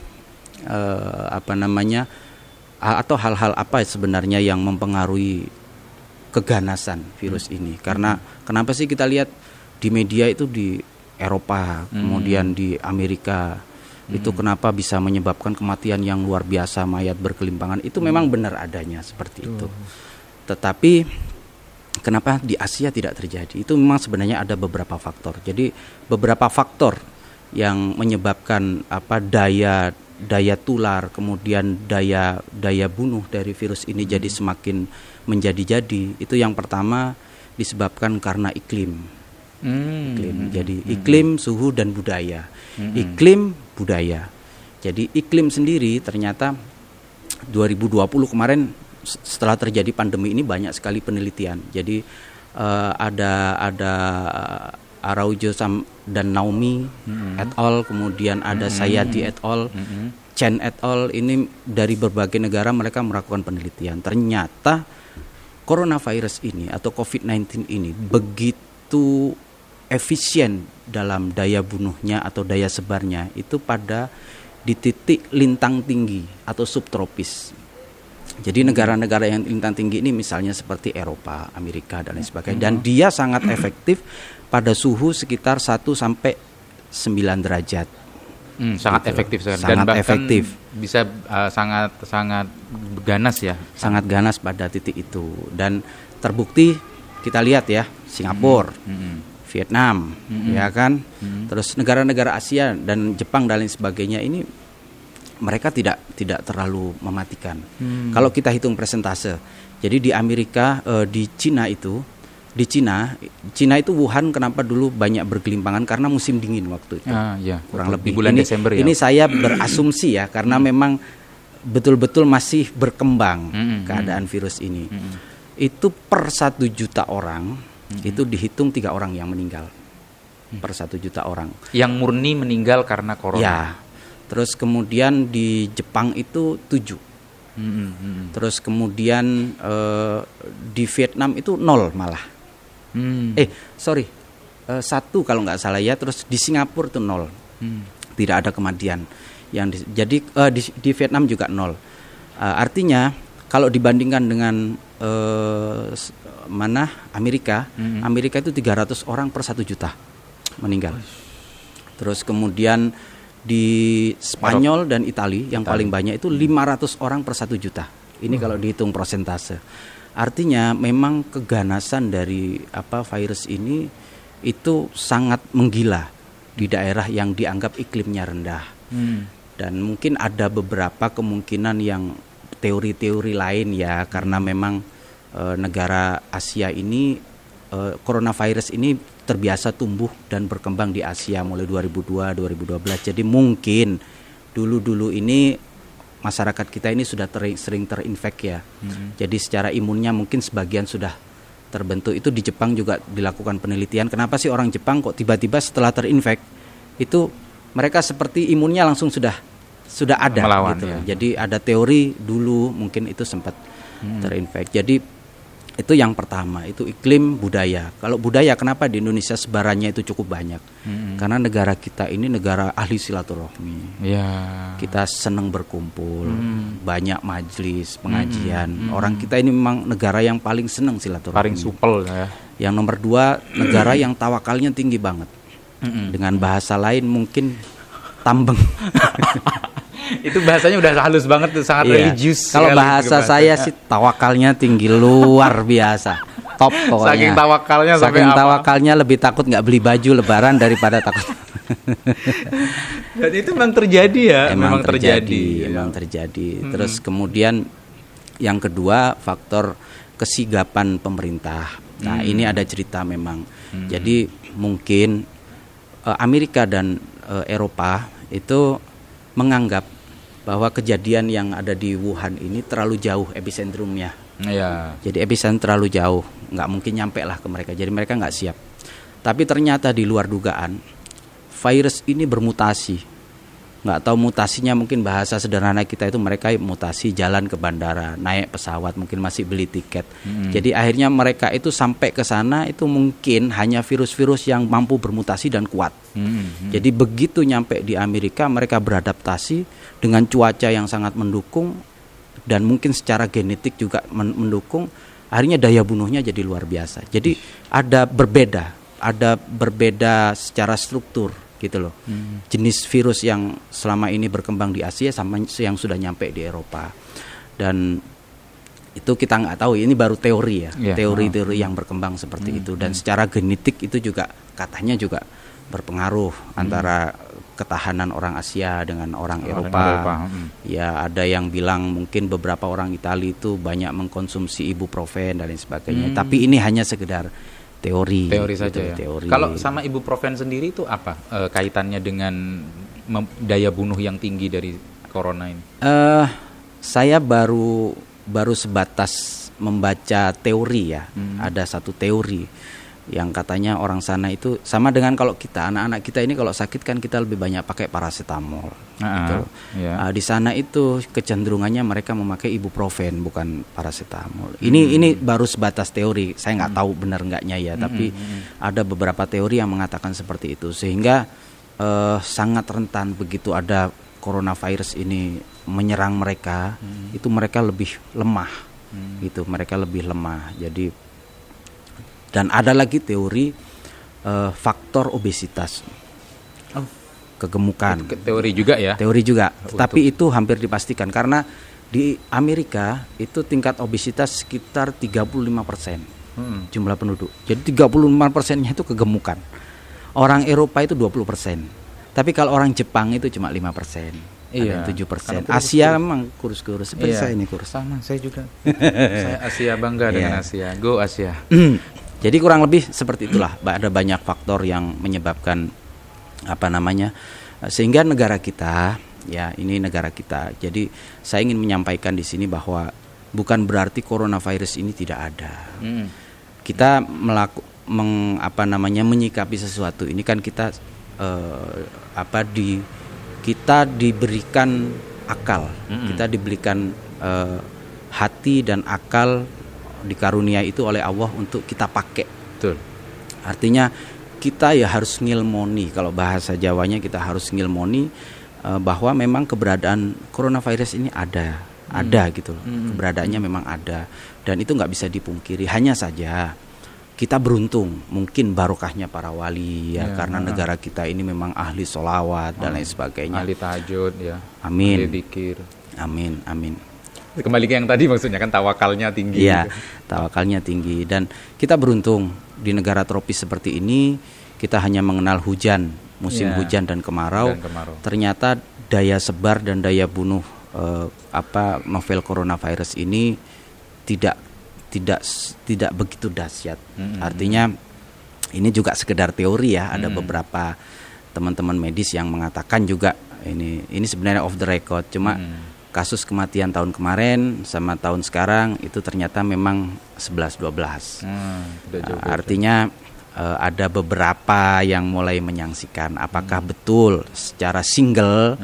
atau hal-hal apa sebenarnya yang mempengaruhi keganasan virus ini? Karena kenapa sih kita lihat di media itu di Eropa, kemudian di Amerika, itu kenapa bisa menyebabkan kematian yang luar biasa, mayat berkelimpangan? Itu memang benar adanya seperti itu. Tetapi kenapa di Asia tidak terjadi? Itu memang sebenarnya ada beberapa faktor. Jadi beberapa faktor yang menyebabkan daya daya tular, kemudian daya bunuh dari virus ini jadi semakin menjadi-jadi. Itu yang pertama disebabkan karena iklim. Jadi iklim, suhu dan budaya. Iklim, budaya. Jadi iklim sendiri ternyata 2020 kemarin setelah terjadi pandemi ini banyak sekali penelitian. Jadi ada Araujo dan Naomi et al, kemudian ada Sayati et al, Chen et al, ini dari berbagai negara mereka melakukan penelitian. Ternyata coronavirus ini atau COVID-19 ini begitu efisien dalam daya bunuhnya atau daya sebarnya itu pada di titik lintang tinggi atau subtropis. Jadi negara-negara yang lintang tinggi ini misalnya seperti Eropa, Amerika dan lain sebagainya, dan dia sangat efektif pada suhu sekitar 1 sampai 9 derajat. Sangat efektif sekali. Sangat dan bahkan efektif. Bisa sangat ganas ya. Sangat ganas pada titik itu, dan terbukti kita lihat ya, Singapura, Vietnam, ya kan, terus negara-negara Asia dan Jepang dan lain sebagainya ini mereka tidak terlalu mematikan. Kalau kita hitung persentase, jadi di Amerika, di Cina itu Wuhan kenapa dulu banyak bergelimpangan karena musim dingin waktu itu, ya, kurang lebih di bulan Desember ya. Ini saya berasumsi ya, karena memang betul-betul masih berkembang keadaan virus ini. Itu per 1 juta orang. Itu dihitung 3 orang yang meninggal per 1 juta orang. Yang murni meninggal karena corona. Ya. Terus kemudian di Jepang itu 7. Terus kemudian di Vietnam itu 0 malah. 1 kalau nggak salah ya. Terus di Singapura itu 0. Tidak ada kematian. Jadi di Vietnam juga 0. Artinya kalau dibandingkan dengan Amerika itu 300 orang per 1 juta meninggal. Terus kemudian di Spanyol dan Italia yang paling banyak itu 500 orang per 1 juta. Ini kalau dihitung persentase. Artinya memang keganasan dari virus ini itu sangat menggila di daerah yang dianggap iklimnya rendah. Dan mungkin ada beberapa kemungkinan yang teori-teori lain ya, karena memang negara Asia ini, coronavirus ini terbiasa tumbuh dan berkembang di Asia mulai 2002-2012. Jadi mungkin dulu ini masyarakat kita ini sudah sering terinfek ya. Jadi secara imunnya mungkin sebagian sudah terbentuk. Itu di Jepang juga dilakukan penelitian. Kenapa sih orang Jepang kok tiba-tiba setelah terinfek itu mereka seperti imunnya langsung sudah ada melawan, gitu. Ya. Jadi ada teori dulu mungkin itu sempat terinfek. Jadi itu yang pertama, itu iklim, budaya. Kalau budaya, kenapa di Indonesia sebarannya itu cukup banyak? Karena negara kita ini negara ahli silaturahmi. Ya. Kita senang berkumpul, banyak majelis, pengajian. Orang kita ini memang negara yang paling senang silaturahmi. Paling supel ya. Yang nomor 2, negara yang tawakalnya tinggi banget. Dengan bahasa lain mungkin tambeng. Itu bahasanya udah halus banget tuh, sangat religius. Kalau bahasa saya sih tawakalnya tinggi luar biasa. Top pokoknya. Saking tawakalnya lebih takut nggak beli baju lebaran daripada takut. Dan itu memang terjadi ya, memang terjadi. Terus kemudian yang kedua, faktor kesigapan pemerintah. Nah, ini ada cerita memang. Jadi mungkin Amerika dan Eropa itu menganggap bahwa kejadian yang ada di Wuhan ini terlalu jauh epicentrumnya. Ya. Jadi epicentrum terlalu jauh, nggak mungkin nyampe lah ke mereka. Jadi mereka nggak siap. Tapi ternyata di luar dugaan, virus ini bermutasi. Nggak tahu mutasinya, mungkin bahasa sederhana kita itu mereka mutasi jalan ke bandara, naik pesawat, mungkin masih beli tiket. Jadi akhirnya mereka itu sampai ke sana itu mungkin hanya virus-virus yang mampu bermutasi dan kuat. Jadi begitu nyampe di Amerika, mereka beradaptasi dengan cuaca yang sangat mendukung dan mungkin secara genetik juga mendukung. Akhirnya daya bunuhnya jadi luar biasa. Jadi ada berbeda secara struktur gitu loh. Jenis virus yang selama ini berkembang di Asia sama yang sudah nyampe di Eropa. Dan itu kita nggak tahu, ini baru teori ya. Teori-teori yang berkembang seperti itu. Dan secara genetik itu juga katanya juga berpengaruh antara ketahanan orang Asia dengan orang Eropa. Ya, ada yang bilang mungkin beberapa orang Italia itu banyak mengkonsumsi ibuprofen dan lain sebagainya. Tapi ini hanya sekedar teori saja ya. Teori. Kalau sama ibuprofen sendiri itu apa kaitannya dengan daya bunuh yang tinggi dari corona ini? Saya baru sebatas membaca teori ya. Ada satu teori yang katanya orang sana itu sama dengan kalau kita, anak-anak kita ini kalau sakit kan kita lebih banyak pakai paracetamol gitu. Di sana itu kecenderungannya mereka memakai ibuprofen bukan paracetamol. Ini baru sebatas teori, saya nggak tahu benar enggaknya ya, tapi ada beberapa teori yang mengatakan seperti itu, sehingga sangat rentan begitu ada coronavirus ini menyerang mereka, itu mereka lebih lemah gitu, mereka lebih lemah. Jadi, dan ada lagi teori faktor obesitas, kegemukan. Teori juga ya? Teori juga, tapi itu hampir dipastikan karena di Amerika itu tingkat obesitas sekitar 35% jumlah penduduk. Jadi 35%-nya itu kegemukan. Orang Eropa itu 20%. Tapi kalau orang Jepang itu cuma 5%. Ada 7%. Asia memang kurus-kurus. Seperti saya ini kurus. Sama, saya juga. Saya Asia, bangga dengan Asia. Go Asia. Jadi kurang lebih seperti itulah. Ada banyak faktor yang menyebabkan sehingga negara kita, ya ini negara kita. Jadi saya ingin menyampaikan di sini bahwa bukan berarti coronavirus ini tidak ada. Kita menyikapi sesuatu ini kan kita kita diberikan akal, kita diberikan hati dan akal, dikarunia itu oleh Allah untuk kita pakai. Betul. Artinya kita ya harus ngilmoni, kalau bahasa Jawanya kita harus ngilmoni bahwa memang keberadaan coronavirus ini ada gitu. Keberadaannya memang ada dan itu nggak bisa dipungkiri. Hanya saja kita beruntung, mungkin barokahnya para wali ya, karena negara kita ini memang ahli sholawat dan lain sebagainya. Ahli tahajud ya. Amin. Ahli zikir. Amin. Kembali ke yang tadi maksudnya kan tawakalnya tinggi. Iya, tawakalnya tinggi dan kita beruntung di negara tropis seperti ini kita hanya mengenal hujan, musim hujan dan kemarau. Ternyata daya sebar dan daya bunuh novel coronavirus ini tidak begitu dahsyat. Artinya ini juga sekedar teori ya. Ada beberapa teman-teman medis yang mengatakan juga ini sebenarnya off the record. Cuma kasus kematian tahun kemarin sama tahun sekarang itu ternyata memang 11-12. Artinya ada beberapa yang mulai menyaksikan apakah betul secara single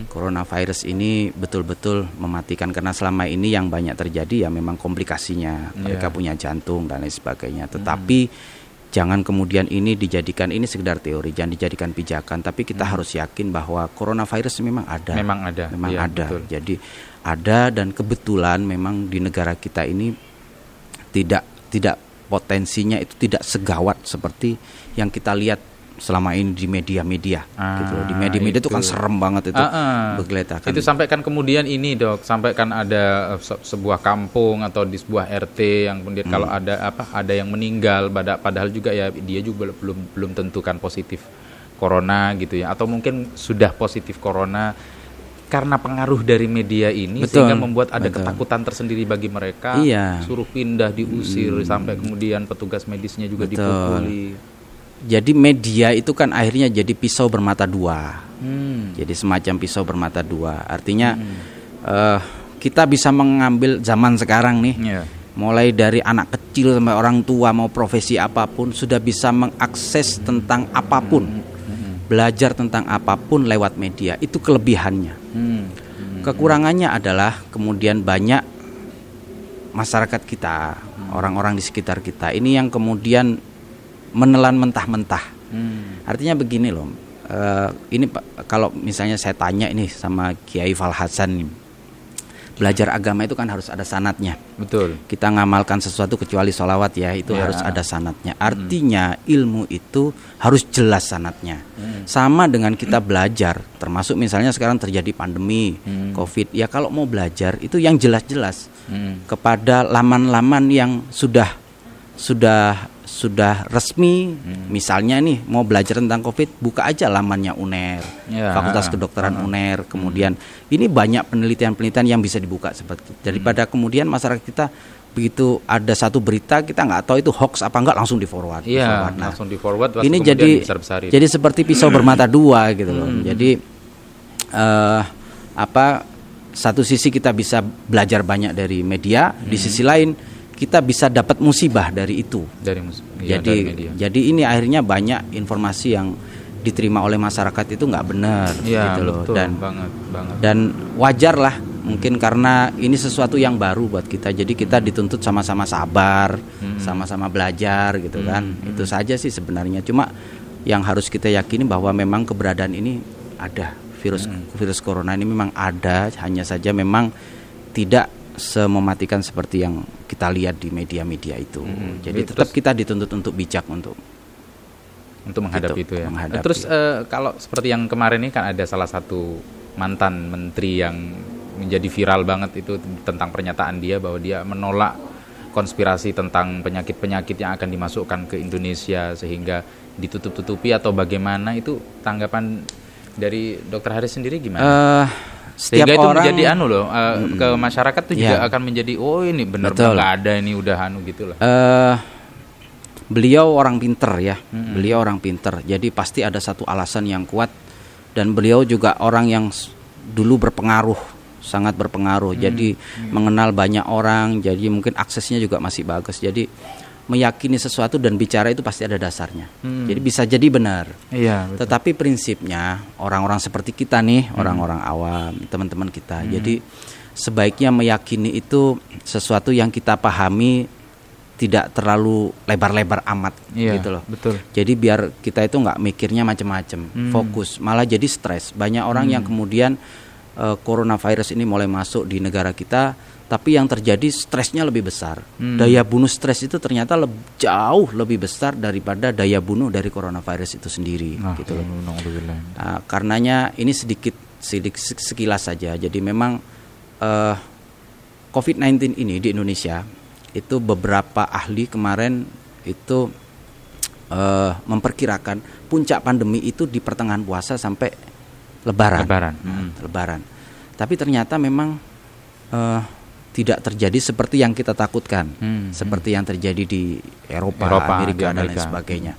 coronavirus ini betul-betul mematikan, karena selama ini yang banyak terjadi ya memang komplikasinya, mereka punya jantung dan lain sebagainya. Tetapi jangan kemudian ini dijadikan ini sekedar teori, jangan dijadikan pijakan, tapi kita harus yakin bahwa coronavirus memang ada. Memang ada. Betul. Jadi ada, dan kebetulan memang di negara kita ini tidak potensinya itu tidak segawat seperti yang kita lihat selama ini di media-media gitu. Di media-media itu kan serem banget itu bergeletakan. Itu sampai kan kemudian ini Dok, sampai kan ada sebuah kampung atau di sebuah RT yang kemudian kalau ada yang meninggal padahal juga ya dia juga belum tentu kan positif corona gitu ya, atau mungkin sudah positif corona karena pengaruh dari media ini. Betul, sehingga membuat ada ketakutan tersendiri bagi mereka. Suruh pindah, diusir sampai kemudian petugas medisnya juga dipukuli. Jadi media itu kan akhirnya jadi pisau bermata dua. Jadi semacam pisau bermata dua. Artinya kita bisa mengambil zaman sekarang nih, mulai dari anak kecil sampai orang tua, mau profesi apapun sudah bisa mengakses tentang apapun, belajar tentang apapun lewat media. Itu kelebihannya. Kekurangannya adalah kemudian banyak masyarakat kita, orang-orang di sekitar kita ini yang kemudian menelan mentah-mentah. Artinya begini loh, ini kalau misalnya saya tanya ini sama Kiai Fal Hasan nih, belajar agama itu kan harus ada sanadnya. Betul. Kita ngamalkan sesuatu kecuali sholawat ya, itu harus ada sanadnya. Artinya ilmu itu harus jelas sanadnya. Sama dengan kita belajar, termasuk misalnya sekarang terjadi pandemi COVID, ya kalau mau belajar itu yang jelas-jelas kepada laman-laman yang sudah sudah resmi, misalnya nih mau belajar tentang COVID, buka aja lamannya UNER, Fakultas Kedokteran UNER. Kemudian ini banyak penelitian-penelitian yang bisa dibuka seperti daripada kemudian masyarakat kita begitu ada satu berita kita nggak tahu itu hoax apa enggak langsung di forward. Nah, langsung di forward. Ini jadi seperti pisau bermata dua gitu loh. Jadi satu sisi kita bisa belajar banyak dari media, di sisi lain kita bisa dapat musibah dari itu. Dari media. Jadi ini akhirnya banyak informasi yang diterima oleh masyarakat itu nggak benar, gitu loh. Betul, dan banget. Dan wajar lah, mungkin karena ini sesuatu yang baru buat kita. Jadi kita dituntut sama-sama sabar, sama-sama belajar, gitu kan. Itu saja sih sebenarnya. Cuma yang harus kita yakini bahwa memang keberadaan ini ada. Virus corona ini memang ada, hanya saja memang tidak semematikan seperti yang kita lihat di media-media itu. Jadi tetap kita dituntut untuk bijak untuk menghadapi itu ya. Terus kalau seperti yang kemarin ini kan ada salah satu mantan menteri yang menjadi viral banget itu tentang pernyataan dia bahwa dia menolak konspirasi tentang penyakit-penyakit yang akan dimasukkan ke Indonesia sehingga ditutup-tutupi atau bagaimana, itu tanggapan dari Dr. Haris sendiri gimana? Setiap sehingga itu orang menjadi ke masyarakat itu juga akan menjadi ini benar-benar nggak ada, ini udah gitulah. Beliau orang pinter ya, beliau orang pinter. Jadi pasti ada satu alasan yang kuat, dan beliau juga orang yang dulu berpengaruh, sangat berpengaruh. Jadi mengenal banyak orang, jadi mungkin aksesnya juga masih bagus. Jadi meyakini sesuatu dan bicara itu pasti ada dasarnya. Jadi bisa jadi benar. Iya, betul. Tetapi prinsipnya orang-orang seperti kita nih, orang-orang awam, teman-teman kita. Jadi sebaiknya meyakini itu sesuatu yang kita pahami, tidak terlalu lebar-lebar amat, gitu loh. Betul. Jadi biar kita itu nggak mikirnya macam-macam, fokus, malah jadi stres. Banyak orang yang kemudian coronavirus ini mulai masuk di negara kita, tapi yang terjadi stresnya lebih besar. Daya bunuh stres itu ternyata jauh lebih besar daripada daya bunuh dari coronavirus itu sendiri, gitu loh. Karenanya ini sedikit sekilas saja. Jadi memang COVID-19 ini di Indonesia itu beberapa ahli kemarin itu memperkirakan puncak pandemi itu di pertengahan puasa sampai Lebaran. Tapi ternyata memang tidak terjadi seperti yang kita takutkan, seperti yang terjadi di Eropa, Amerika dan lain sebagainya.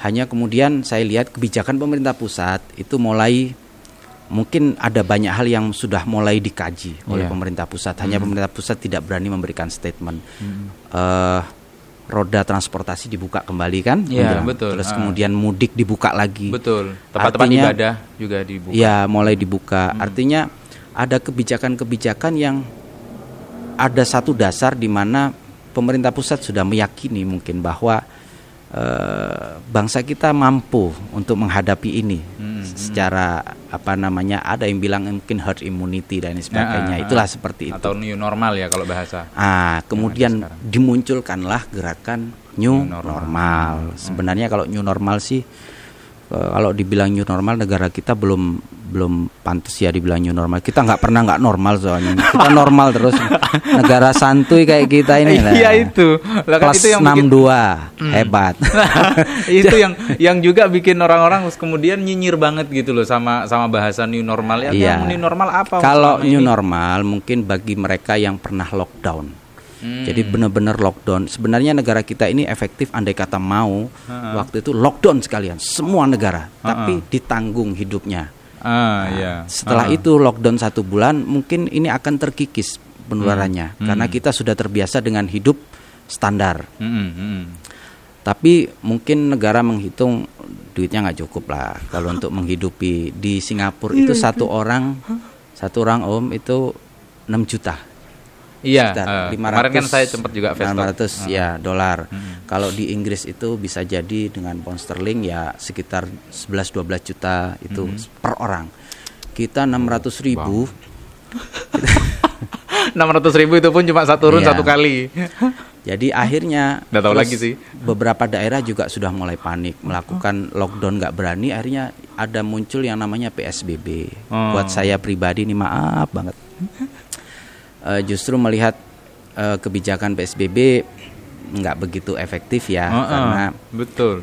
Hanya kemudian saya lihat kebijakan pemerintah pusat itu mulai, mungkin ada banyak hal yang sudah mulai dikaji oleh pemerintah pusat. Hanya pemerintah pusat tidak berani memberikan statement. Roda transportasi dibuka kembali kan, betul. Terus kemudian mudik dibuka lagi. Betul. Tempat-tempat ibadah juga dibuka. Ya, mulai dibuka. Artinya ada kebijakan-kebijakan yang ada satu dasar di mana pemerintah pusat sudah meyakini mungkin bahwa bangsa kita mampu untuk menghadapi ini secara ada yang bilang mungkin herd immunity dan sebagainya. Itulah seperti itu. Atau new normal ya kalau bahasa. Kemudian dimunculkanlah gerakan new normal. Sebenarnya kalau new normal sih, kalau dibilang new normal, negara kita belum pantas ya dibilang new normal. Kita nggak pernah nggak normal soalnya. Kita normal terus. Negara santuy kayak kita ini lah. Iya itu. Plus itu yang 62 hebat. Itu yang juga bikin orang-orang kemudian nyinyir banget gitu loh sama bahasa new normal. New normal apa? Kalau new normal mungkin bagi mereka yang pernah lockdown. Jadi benar-benar lockdown. Sebenarnya negara kita ini efektif andai kata mau waktu itu lockdown sekalian semua negara, tapi ditanggung hidupnya. Setelah itu lockdown 1 bulan, mungkin ini akan terkikis penularannya karena kita sudah terbiasa dengan hidup standar. Tapi mungkin negara menghitung duitnya nggak cukup lah kalau untuk menghidupi. Di Singapura itu satu orang om itu 6 juta. Iya, kemarin kan saya sempat juga $500 dolar. Kalau di Inggris itu bisa jadi dengan pound sterling ya sekitar 11-12 juta itu per orang. Kita 600.000. 600.000 itu pun cuma turun satu kali. Jadi akhirnya nggak tahu lagi sih. Beberapa daerah juga sudah mulai panik melakukan lockdown, nggak berani. Akhirnya ada muncul yang namanya PSBB. Buat saya pribadi ini maaf banget. Justru melihat kebijakan PSBB nggak begitu efektif ya, karena betul.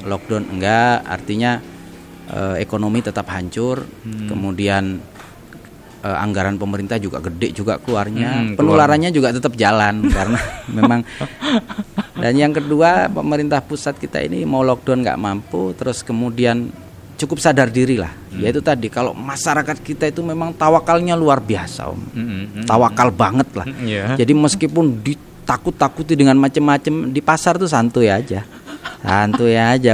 Lockdown enggak, artinya ekonomi tetap hancur, kemudian anggaran pemerintah juga gede juga keluarnya, penularannya juga tetap jalan karena memang. Dan yang kedua, pemerintah pusat kita ini mau lockdown nggak mampu, terus kemudian cukup sadar diri lah, yaitu tadi kalau masyarakat kita itu memang tawakalnya luar biasa, tawakal banget lah. Jadi meskipun ditakut-takuti dengan macam-macam, di pasar tuh santuy aja,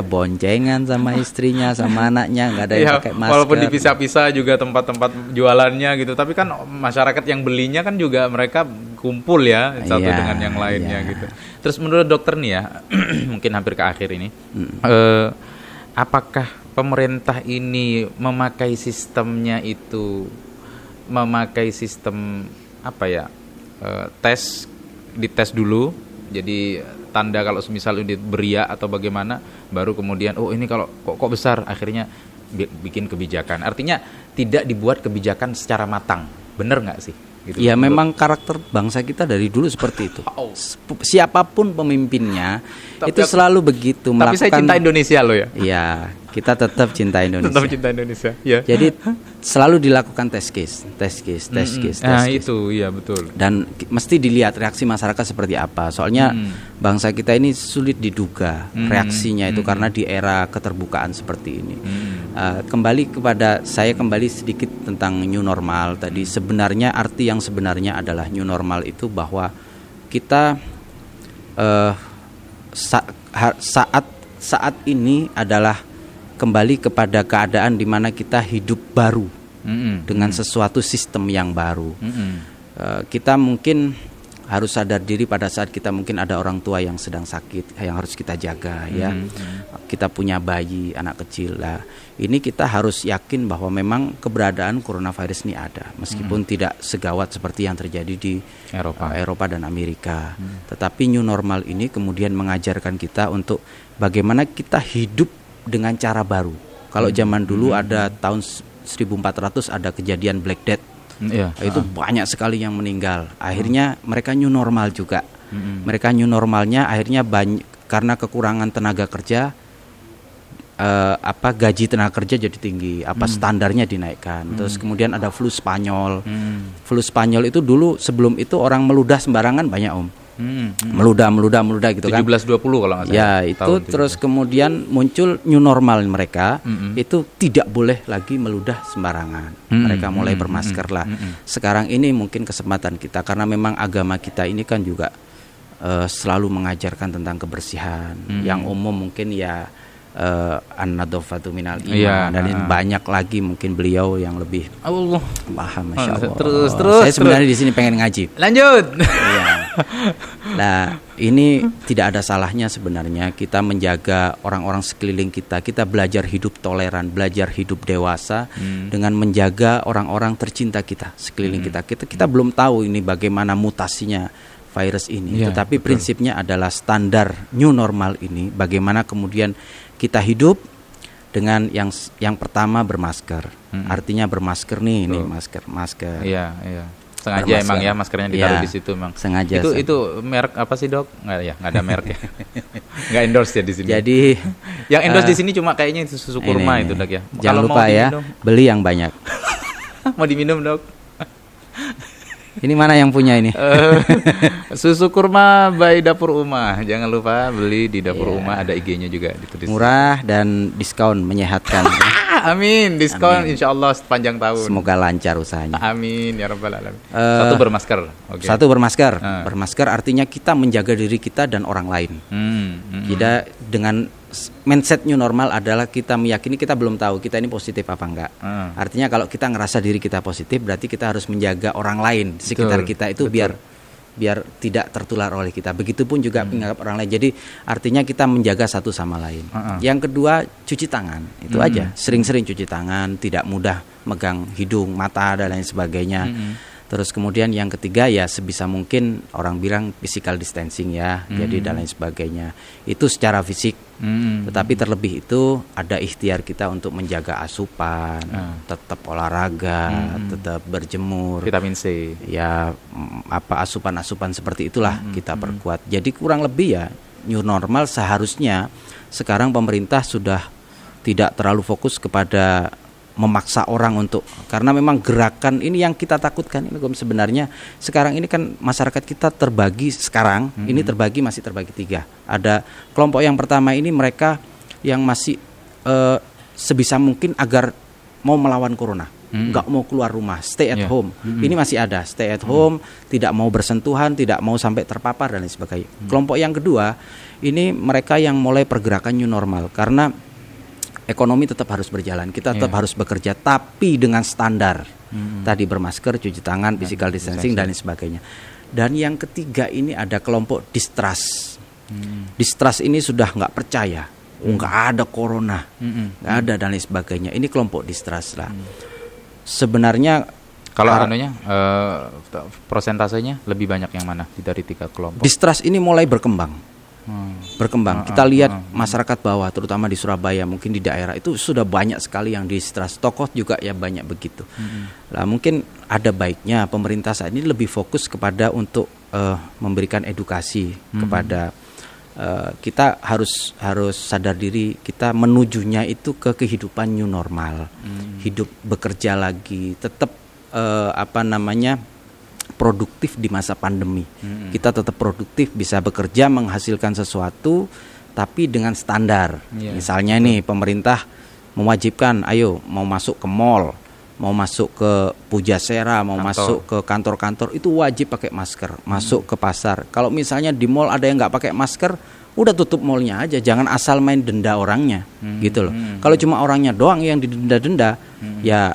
boncengan sama istrinya sama anaknya, nggak ada yang pakai masker. Walaupun dipisah-pisah juga tempat-tempat jualannya gitu, tapi kan masyarakat yang belinya kan juga mereka kumpul ya satu dengan yang lainnya gitu. Terus menurut dokter nih ya, mungkin hampir ke akhir ini, apakah pemerintah ini memakai sistemnya itu, memakai sistem dites dulu, jadi tanda kalau misal ini beria atau bagaimana, baru kemudian ini kalau kok besar, akhirnya bikin kebijakan. Artinya tidak dibuat kebijakan secara matang, bener nggak sih? Gitu. Ya memang karakter bangsa kita dari dulu seperti itu. Siapapun pemimpinnya itu selalu begitu. Tapi saya cinta Indonesia loh ya. Iya, kita tetap cinta Indonesia. Tetap cinta Indonesia. Ya. Jadi selalu dilakukan tes case. Itu iya betul. Dan mesti dilihat reaksi masyarakat seperti apa. Soalnya bangsa kita ini sulit diduga reaksinya itu karena di era keterbukaan seperti ini. Kembali sedikit tentang new normal tadi. Sebenarnya arti yang sebenarnya adalah new normal itu bahwa kita saat ini adalah kembali kepada keadaan di mana kita hidup baru dengan sesuatu sistem yang baru. Kita mungkin harus sadar diri pada saat kita mungkin ada orang tua yang sedang sakit yang harus kita jaga ya. Kita punya bayi, anak kecil lah. Ini kita harus yakin bahwa memang keberadaan coronavirus ini ada, meskipun tidak segawat seperti yang terjadi di Eropa dan Amerika. Tetapi new normal ini kemudian mengajarkan kita untuk bagaimana kita hidup dengan cara baru. Kalau zaman dulu ada tahun 1400 ada kejadian Black Death. Itu banyak sekali yang meninggal. Akhirnya mereka new normal juga. Mereka new normalnya akhirnya karena kekurangan tenaga kerja, gaji tenaga kerja jadi tinggi, standarnya dinaikkan. Terus kemudian ada flu Spanyol. Flu Spanyol itu dulu sebelum itu orang meludah sembarangan banyak meludah gitu 17-20 kalau nggak salah. Ya itu terus kemudian muncul new normal mereka, itu tidak boleh lagi meludah sembarangan. Mereka mulai bermasker lah. Sekarang ini mungkin kesempatan kita karena memang agama kita ini kan juga selalu mengajarkan tentang kebersihan. Yang umum mungkin ya an-nadhafatu minal iman, dan banyak lagi mungkin beliau yang lebih paham, Masya Allah. Terus saya sebenarnya di sini pengen ngaji. Lanjut. Iya. Nah, ini tidak ada salahnya sebenarnya kita menjaga orang-orang sekeliling kita. Kita belajar hidup toleran, belajar hidup dewasa dengan menjaga orang-orang tercinta kita sekeliling kita. Kita belum tahu ini bagaimana mutasinya virus ini. Tetapi prinsipnya adalah standar new normal ini. Bagaimana kemudian kita hidup dengan yang pertama bermasker. Artinya bermasker nih masker. Iya. Sengaja emang ya maskernya ditaruh di situ emang. Sengaja. Itu merek apa sih, Dok? Nggak ada merek ya. Nggak endorse ya di sini. Jadi yang endorse di sini cuma kayaknya itu susu kurma itu, Dok ya. Jangan lupa ya, beli yang banyak. Mau diminum, Dok? Ini mana yang punya ini? Susu kurma by Dapur Uma. Jangan lupa beli di Dapur Uma, ada IG-nya juga ditulis. Murah dan diskon menyehatkan. Amin, diskon insya Allah sepanjang tahun. Semoga lancar usahanya. Amin ya rabbal alamin. Satu bermasker. Okay. Satu bermasker. Bermasker artinya kita menjaga diri kita dan orang lain. Kita dengan mindset new normal adalah kita meyakini kita belum tahu kita ini positif apa enggak. Artinya kalau kita ngerasa diri kita positif, berarti kita harus menjaga orang lain di sekitar kita itu biar tidak tertular oleh kita. Begitupun juga menganggap orang lain. Jadi artinya kita menjaga satu sama lain. Yang kedua, cuci tangan. Itu aja. Sering-sering cuci tangan, tidak mudah megang hidung, mata dan lain sebagainya. Terus kemudian yang ketiga ya sebisa mungkin orang bilang physical distancing ya, jadi dan lain sebagainya. Itu secara fisik. Tetapi terlebih itu ada ikhtiar kita untuk menjaga asupan, tetap olahraga, tetap berjemur, vitamin C. Ya apa asupan-asupan seperti itulah kita perkuat. Jadi kurang lebih ya new normal seharusnya sekarang pemerintah sudah tidak terlalu fokus kepada memaksa orang untuk, karena memang gerakan ini yang kita takutkan ini sebenarnya sekarang ini kan masyarakat kita terbagi sekarang ini masih terbagi 3. Ada kelompok yang pertama ini mereka yang masih sebisa mungkin agar mau melawan corona, nggak mau keluar rumah, stay at home. Ini masih ada stay at home, tidak mau bersentuhan, tidak mau sampai terpapar dan lain sebagainya. Kelompok yang kedua ini mereka yang mulai pergerakan new normal, karena ekonomi tetap harus berjalan, kita tetap harus bekerja, tapi dengan standar tadi bermasker, cuci tangan, physical distancing dan lain sebagainya. Dan yang ketiga ini ada kelompok distrust. Distrust ini sudah nggak percaya, nggak ada corona, nggak ada dan lain sebagainya. Ini kelompok distrust lah. Sebenarnya kalau prosentasenya lebih banyak yang mana dari 3 kelompok? Distrust ini mulai berkembang. Kita lihat masyarakat bawah terutama di Surabaya, mungkin di daerah itu sudah banyak sekali yang distrust. Tokoh juga ya banyak begitu. Lah mungkin ada baiknya pemerintah saat ini lebih fokus kepada untuk memberikan edukasi kepada kita harus sadar diri, kita menujunya itu ke kehidupan new normal. Hidup bekerja lagi, tetap produktif di masa pandemi. Kita tetap produktif, bisa bekerja, menghasilkan sesuatu, tapi dengan standar. Misalnya nih pemerintah mewajibkan, ayo mau masuk ke mall, mau masuk ke Pujasera, mau masuk ke kantor-kantor, itu wajib pakai masker. Masuk ke pasar, kalau misalnya di mall ada yang nggak pakai masker, udah tutup mallnya aja, jangan asal main denda orangnya, gitu loh. Kalau cuma orangnya doang yang didenda-denda, ya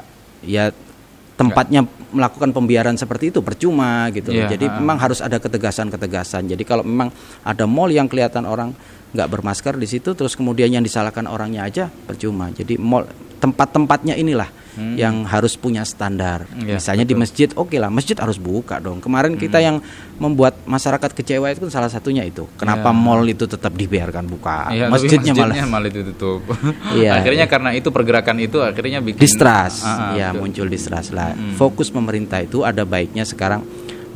tempatnya melakukan pembiaran seperti itu percuma gitu loh. Jadi memang harus ada ketegasan. Jadi kalau memang ada mall yang kelihatan orang nggak bermasker di situ, terus kemudian yang disalahkan orangnya aja, percuma. Jadi mall tempat-tempatnya inilah yang harus punya standar. Misalnya betul. Di masjid, oke lah, masjid harus buka dong. Kemarin kita yang membuat masyarakat kecewa itu salah satunya itu. Kenapa mall itu tetap dibiarkan buka? Masjidnya malah ditutup. Akhirnya karena itu pergerakan itu akhirnya bikin distrust. Muncul distrust lah. Fokus pemerintah itu ada baiknya sekarang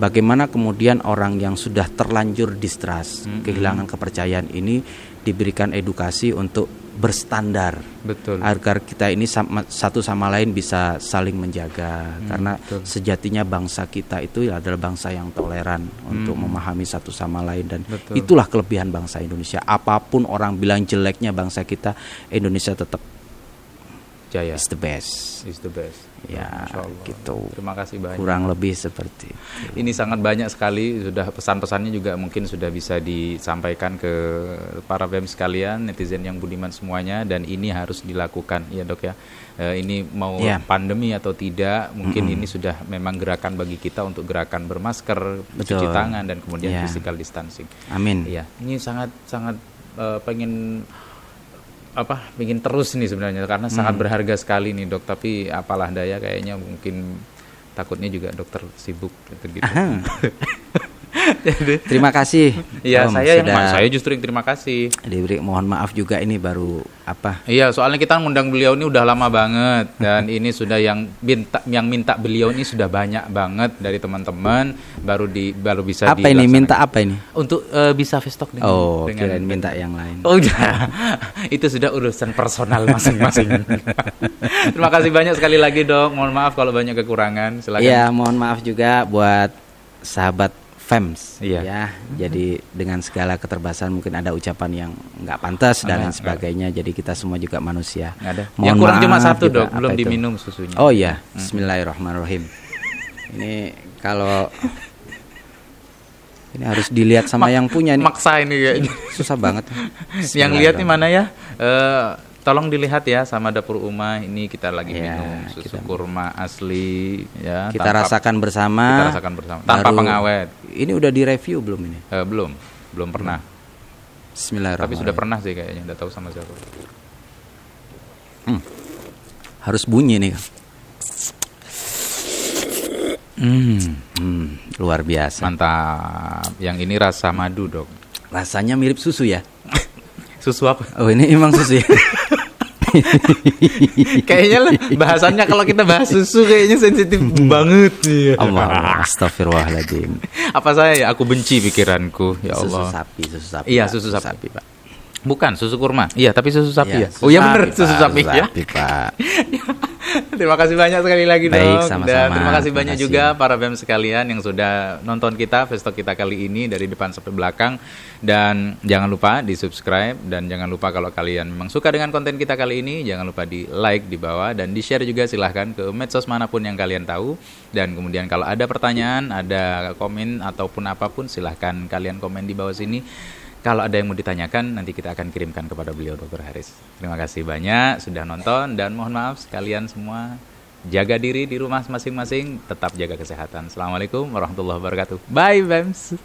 bagaimana kemudian orang yang sudah terlanjur distrust, kehilangan kepercayaan ini diberikan edukasi untuk berstandar. Betul. Agar kita ini satu sama lain bisa saling menjaga. Karena sejatinya bangsa kita itu adalah bangsa yang toleran untuk memahami satu sama lain, dan itulah kelebihan bangsa Indonesia. Apapun orang bilang jeleknya bangsa kita, Indonesia tetap jaya. Is the best. Is the best. Ya, gitu. Terima kasih banyak. Kurang lebih seperti itu. Ini sangat banyak sekali, sudah pesan-pesannya juga mungkin sudah bisa disampaikan ke para BEM sekalian, netizen yang budiman semuanya, dan ini harus dilakukan ya Dok ya. Ini mau pandemi atau tidak, mungkin ini sudah memang gerakan bagi kita untuk gerakan bermasker, cuci tangan, dan kemudian physical distancing. Amin. Ya, ini sangat pengen terus nih sebenarnya, karena sangat berharga sekali nih Dok, tapi apalah daya kayaknya mungkin takutnya juga dokter sibuk gitu. Terima kasih. Iya, saya justru yang terima kasih. Diberi mohon maaf juga ini baru Iya, soalnya kita ngundang beliau ini udah lama banget, dan ini sudah yang minta beliau ini sudah banyak banget dari teman-teman, baru bisa apa ini minta apa ini? Untuk bisa vestok dengan minta yang lain. Oh udah. Itu sudah urusan personal masing-masing. Terima kasih banyak sekali lagi Dok. Mohon maaf kalau banyak kekurangan. Silakan. Iya, mohon maaf juga buat sahabat FEMS ya. Jadi dengan segala keterbatasan mungkin ada ucapan yang nggak pantas dan lain sebagainya. Jadi kita semua juga manusia. Yang kurang cuma satu Dok, belum diminum susunya. Oh iya, Bismillahirrahmanirrahim. Ini kalau ini harus dilihat sama yang punya nih. Maksa ini kayaknya. Susah banget. Yang lihat nih mana ya? Tolong dilihat ya sama Dapur Uma, ini kita lagi minum susu kurma asli ya. Kita rasakan bersama tanpa pengawet. Ini udah direview belum ini? Belum pernah. Bismillahirrahmanirrahim. Tapi sudah pernah sih kayaknya, enggak tahu sama siapa. Harus bunyi nih. Luar biasa. Mantap. Yang ini rasa madu, Dok. Rasanya mirip susu ya? Susu apa? Oh, ini emang susu ya? Kayaknya lah bahasannya kalau kita bahas susu kayaknya sensitif banget. Allah, astagfirullahaladzim. Apa saya ya? Aku benci pikiranku. Ya Allah. Susu sapi. Iya, Pak. susu sapi, Pak. Bukan susu kurma. Iya, tapi susu sapi ya. Susu Oh iya sapi, benar, Pak. susu sapi ya. Pak. Terima kasih banyak sekali lagi, Dok. Baik, sama-sama. Dan terima kasih Terima banyak kasih. juga para BEM sekalian yang sudah nonton kita, Vestalk kita kali ini dari depan sampai belakang. Dan jangan lupa di-subscribe, dan jangan lupa kalau kalian memang suka dengan konten kita kali ini, jangan lupa di-like di bawah dan di-share juga silahkan ke medsos manapun yang kalian tahu. Dan kemudian kalau ada pertanyaan, ada komen ataupun apapun, silahkan kalian komen di bawah sini. Kalau ada yang mau ditanyakan, nanti kita akan kirimkan kepada beliau, Dr. Haris. Terima kasih banyak sudah nonton, dan mohon maaf sekalian semua, jaga diri di rumah masing-masing, tetap jaga kesehatan. Assalamualaikum warahmatullahi wabarakatuh. Bye, BEMS.